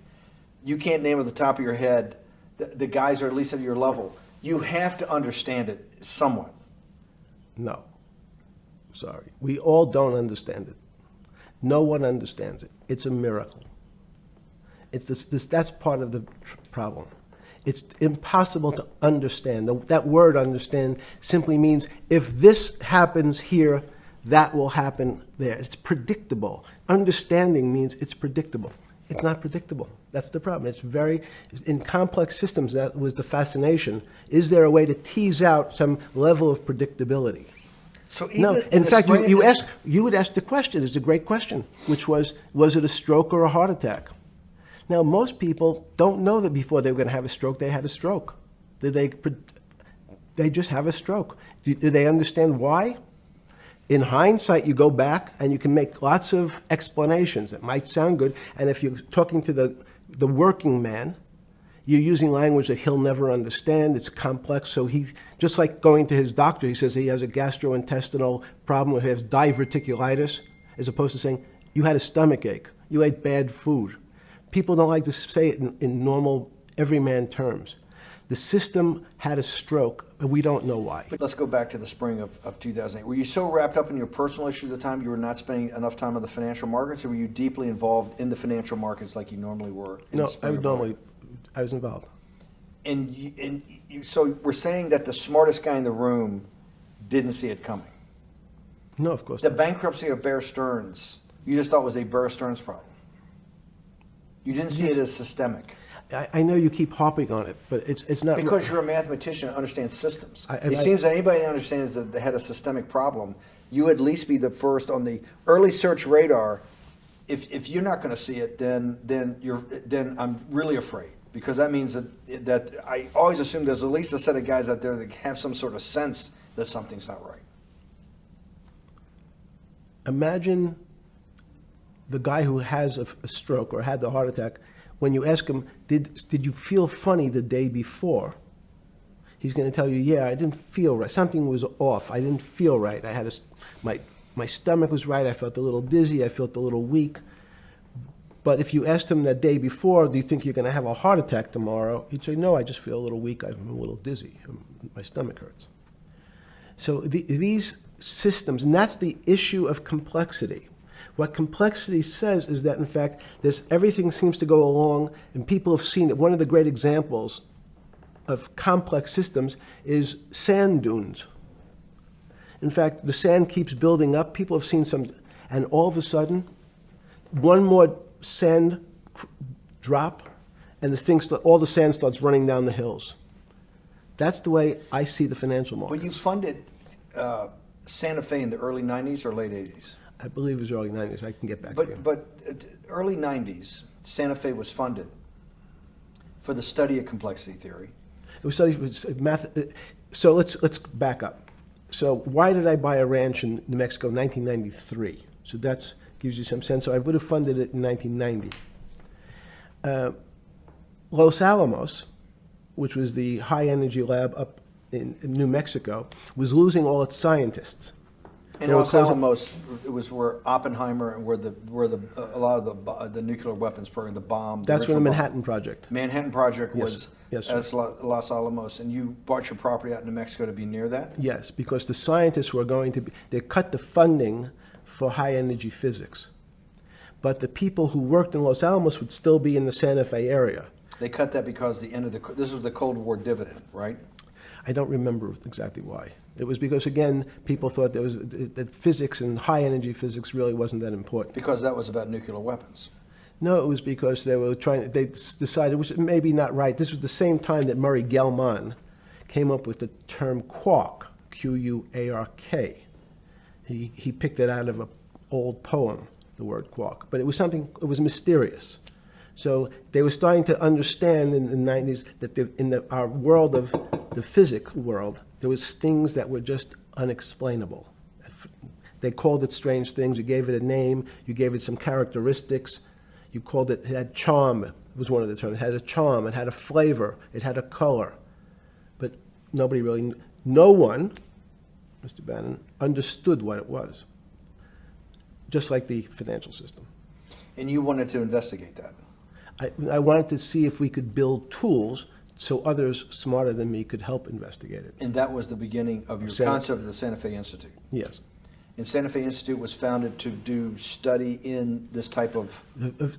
S1: you can't name at the top of your head the guys are at least at your level. You have to understand it somewhat.
S2: No. Sorry. We all don't understand it. No one understands it. It's a miracle. It's that's part of the problem. It's impossible to understand. That word understand simply means if this happens here, that will happen there. It's predictable. Understanding means it's predictable. It's not predictable. That's the problem. In complex systems, that was the fascination. Is there a way to tease out some level of predictability?
S1: So even
S2: No. In fact, you would ask the question, it's a great question, which was it a stroke or a heart attack? Now, most people don't know that before they were going to have a stroke, they had a stroke. They just have a stroke. Do they understand why? In hindsight, you go back and you can make lots of explanations. It might sound good. And if you're talking to the working man, you're using language that he'll never understand. It's complex. So he, just like going to his doctor, he says he has a gastrointestinal problem, or he has diverticulitis, as opposed to saying, you had a stomach ache, you ate bad food. People don't like to say it in normal, everyman terms. The system had a stroke, but we don't know why.
S1: Let's go back to the spring of 2008. Were you so wrapped up in your personal issues at the time you were not spending enough time on the financial markets, or were you deeply involved in the financial markets like you normally were?
S2: No, I was involved.
S1: So we're saying that the smartest guy in the room didn't see it coming.
S2: No, of course
S1: The
S2: not.
S1: bankruptcy of Bear Stearns, you just thought was a Bear Stearns problem. You didn't see it as systemic.
S2: I know you keep harping on it, but it's not.
S1: Because you're a mathematician and understands systems.
S2: I
S1: It seems that anybody that understands that they had a systemic problem, you at least be the first on the early search radar. If you're not going to see it, then I'm really afraid, because that means that I always assume there's at least a set of guys out there that have some sort of sense that something's not right.
S2: Imagine the guy who has a stroke or had the heart attack. When you ask him, did you feel funny the day before? He's going to tell you, yeah, I didn't feel right. Something was off. I didn't feel right. I had my stomach was right. I felt a little dizzy. I felt a little weak. But if you asked him that day before, do you think you're going to have a heart attack tomorrow? He'd say, no, I just feel a little weak. I'm a little dizzy. My stomach hurts. So these systems, and that's the issue of complexity. What complexity says is that, in fact, everything seems to go along, and people have seen it. One of the great examples of complex systems is sand dunes. In fact, the sand keeps building up. People have seen some, and all of a sudden, one more sand drop, and all the sand starts running down the hills. That's the way I see the financial market.
S1: When you funded Santa Fe in the early 90s or late 80s?
S2: I believe it was early 90s. I can get back to you.
S1: But early 90s, Santa Fe was funded for the study of complexity theory.
S2: It was studied with math. So let's back up. So why did I buy a ranch in New Mexico in 1993? So that gives you some sense. So I would have funded it in 1990. Los Alamos, which was the high energy lab up in New Mexico, was losing all its scientists.
S1: And Los Alamos, it was where Oppenheimer and where a lot of the nuclear weapons program, the bomb.
S2: That's where the Manhattan Project.
S1: Manhattan Project was
S2: Yes,
S1: as Los Alamos, and you bought your property out in New Mexico to be near that?
S2: Yes, because the scientists were they cut the funding for high energy physics. But the people who worked in Los Alamos would still be in the Santa Fe area.
S1: They cut that because this was the Cold War dividend, right?
S2: I don't remember exactly why. It was because, again, people thought that physics and high energy physics really wasn't that important.
S1: Because that was about nuclear weapons.
S2: No, it was because they decided, which may be not right. This was the same time that Murray Gell-Mann came up with the term quark, Q-U-A-R-K. He picked it out of an old poem, the word quark. But it was mysterious. So they were starting to understand in the 90s that our world of the physics world, there was things that were just unexplainable. They called it strange things. You gave it a name. You gave it some characteristics. You called it had charm. It was one of the terms. It had a charm. It had a flavor. It had a color. But Nobody really, no one, Mr. Bannon, understood what it was, just like the financial system.
S1: And you wanted to investigate that.
S2: I wanted to see if we could build tools so others smarter than me could help investigate it.
S1: And that was the beginning of your concept of the Santa Fe Institute.
S2: Yes.
S1: And Santa Fe Institute was founded to do study in this type of...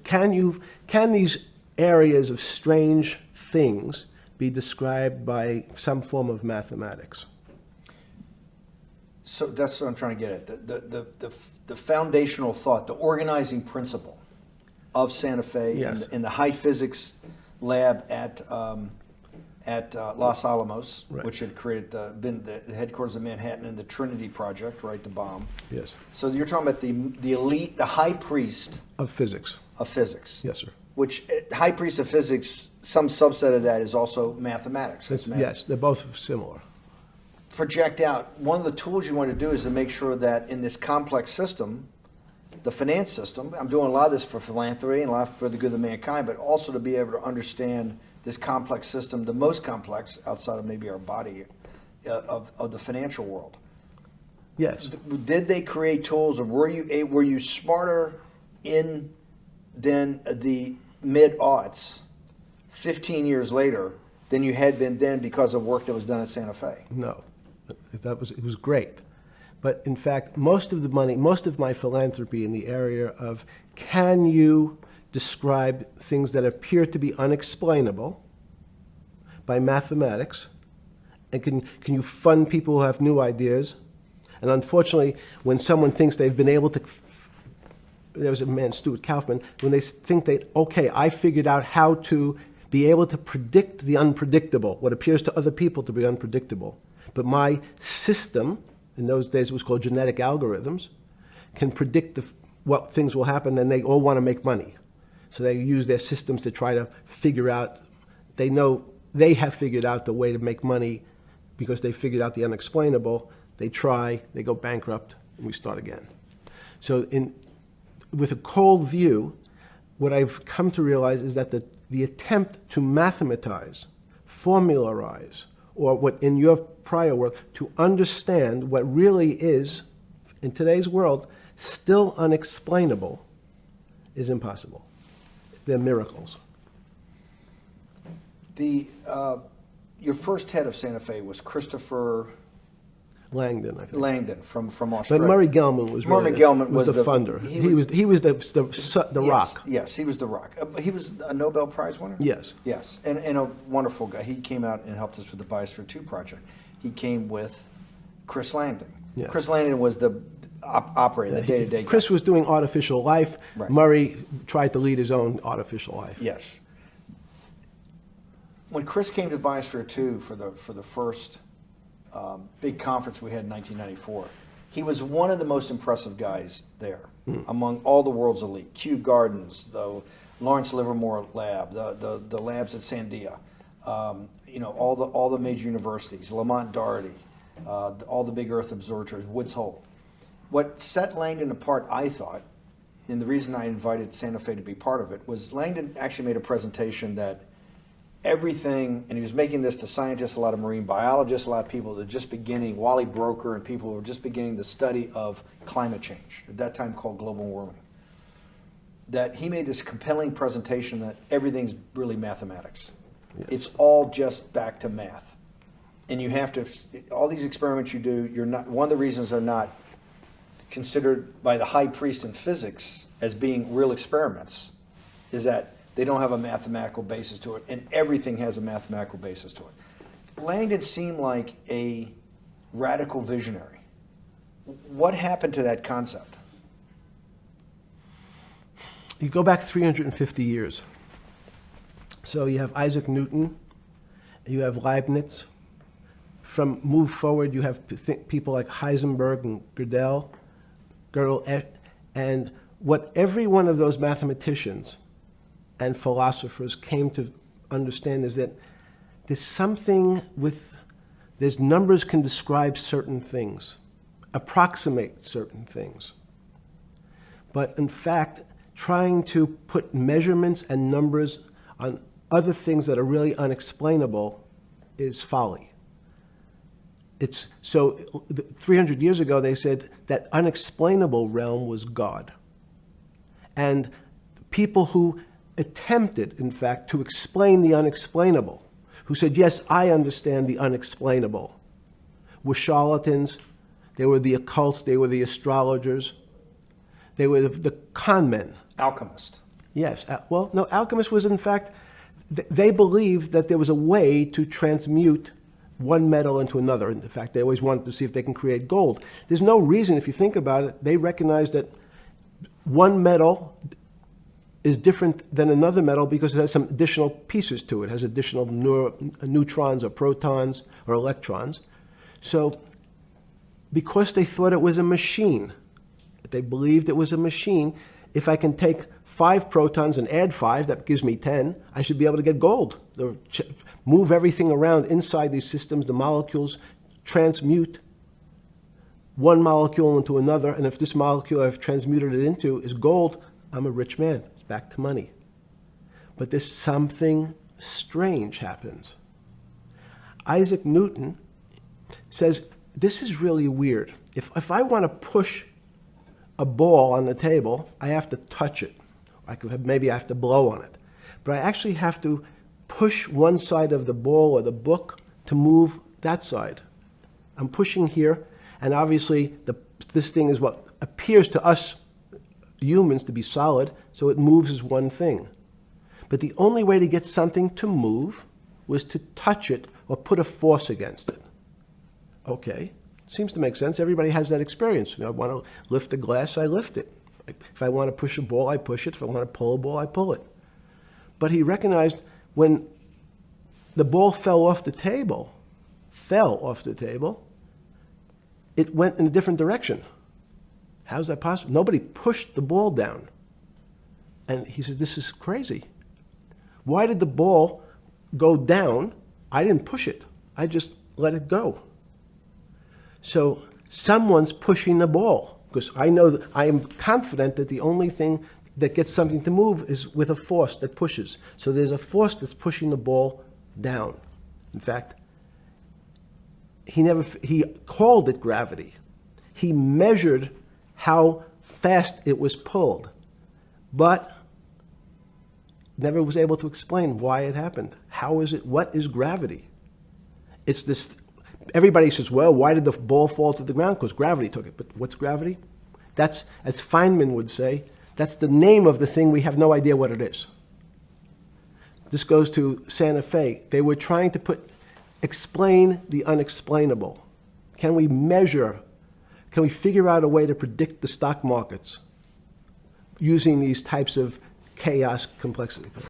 S2: Can these areas of strange things be described by some form of mathematics?
S1: So that's what I'm trying to get at. The foundational thought, the organizing principle of Santa Fe,
S2: yes,
S1: in the high physics lab at Los Alamos,
S2: right,
S1: which had been the headquarters of Manhattan, and the Trinity Project, right, the bomb.
S2: Yes.
S1: So you're talking about the elite, the high priest
S2: of physics.
S1: Of physics.
S2: Yes, sir.
S1: Which high priest of physics, some subset of that is also mathematics.
S2: Yes, they're both similar.
S1: Project out. One of the tools you want to do is to make sure that in this complex system, the finance system, I'm doing a lot of this for philanthropy and a lot for the good of mankind, but also to be able to understand this complex system, the most complex outside of maybe our body, of the financial world.
S2: Yes.
S1: Did they create tools, or were you smarter in than the mid-aughts, 15 years later, than you had been then because of work that was done at Santa Fe?
S2: No, it was great. But in fact, most of the money, most of my philanthropy in the area of, can you describe things that appear to be unexplainable by mathematics, and can you fund people who have new ideas? And unfortunately, when someone thinks they've been able to, there was a man, Stuart Kaufman, when they think that, okay, I figured out how to be able to predict the unpredictable, what appears to other people to be unpredictable. But my system, in those days it was called genetic algorithms, can predict what things will happen, and they all want to make money. So they use their systems to try to figure out, they know they have figured out the way to make money because they figured out the unexplainable. They try, they go bankrupt, and we start again. So with a cold view, what I've come to realize is that the attempt to mathematize, formularize, or what in your prior work, to understand what really is, in today's world, still unexplainable, is impossible. They're miracles.
S1: Your first head of Santa Fe was Christopher
S2: Langdon, I think.
S1: Langdon from Australia.
S2: But Murray Gell-Mann was really the funder. He was the
S1: yes,
S2: rock.
S1: Yes, he was the rock. He was a Nobel Prize winner?
S2: Yes.
S1: Yes, and a wonderful guy. He came out and helped us with the Biosphere 2 project. He came with Chris Langdon.
S2: Yeah.
S1: Chris Langdon was the operator, the day-to-day guy.
S2: Chris was doing artificial life.
S1: Right.
S2: Murray tried to lead his own artificial life.
S1: Yes. When Chris came to Biosphere 2 for the first big conference we had in 1994, he was one of the most impressive guys there among all the world's elite. Kew Gardens, the Lawrence Livermore lab, the labs at Sandia, all the major universities, Lamont Doherty, all the big Earth observatories, Woods Hole. What set Langdon apart, I thought, and the reason I invited Santa Fe to be part of it, was Langdon actually made a presentation that everything, and he was making this to scientists, a lot of marine biologists, a lot of people that are just beginning, Wally Broker and people who were just beginning the study of climate change, at that time called global warming. That he made this compelling presentation that everything's really mathematics. Yes. It's all just back to math. And you have to, all these experiments you do, you're not, one of the reasons they're not considered by the high priest in physics as being real experiments is that they don't have a mathematical basis to it, and everything has a mathematical basis to it. Langdon seemed like a radical visionary. What happened to that concept?
S2: You go back 350 years. So you have Isaac Newton, you have Leibniz. From move forward, you have people like Heisenberg and Gödel, and what every one of those mathematicians and philosophers came to understand is that there's something there's numbers can describe certain things, approximate certain things. But in fact, trying to put measurements and numbers on other things that are really unexplainable is folly. So 300 years ago, they said that unexplainable realm was God. And people who attempted, in fact, to explain the unexplainable, who said, yes, I understand the unexplainable, were charlatans. They were the occults. They were the astrologers. They were the con men.
S1: Alchemist.
S2: Yes. Well, no, alchemist was, in fact, they believed that there was a way to transmute one metal into another. In fact, they always wanted to see if they can create gold. There's no reason, if you think about it, they recognize that one metal is different than another metal because it has some additional pieces to it. It has additional neutrons or protons or electrons. So because they thought it was a machine, they believed it was a machine, if I can take 5 protons and add 5, that gives me 10, I should be able to get gold. Move everything around inside these systems, the molecules transmute one molecule into another, and if this molecule I've transmuted it into is gold, I'm a rich man. It's back to money. But there's something strange happens. Isaac Newton says, this is really weird. If I want to push a ball on the table, I have to touch it. Maybe I have to blow on it. But I actually have to push one side of the ball or the book to move that side. I'm pushing here, and obviously this thing is what appears to us humans to be solid, so it moves as one thing. But the only way to get something to move was to touch it or put a force against it. Okay, seems to make sense. Everybody has that experience. I want to lift a glass, I lift it. If I want to push a ball, I push it. If I want to pull a ball, I pull it. But he recognized when the ball fell off the table, it went in a different direction. How's that possible? Nobody pushed the ball down. And he says, this is crazy. Why did the ball go down? I didn't push it. I just let it go. So someone's pushing the ball, because I know that I am confident that the only thing that gets something to move is with a force that pushes. So there's a force that's pushing the ball down. In fact, he called it gravity. He measured how fast it was pulled, but never was able to explain why it happened. How is it? What is gravity? It's this. Everybody says, well, why did the ball fall to the ground? Because gravity took it. But what's gravity? That's, as Feynman would say, that's the name of the thing. We have no idea what it is. This goes to Santa Fe. They were trying to explain the unexplainable. Can we measure? Can we figure out a way to predict the stock markets using these types of chaos complexity?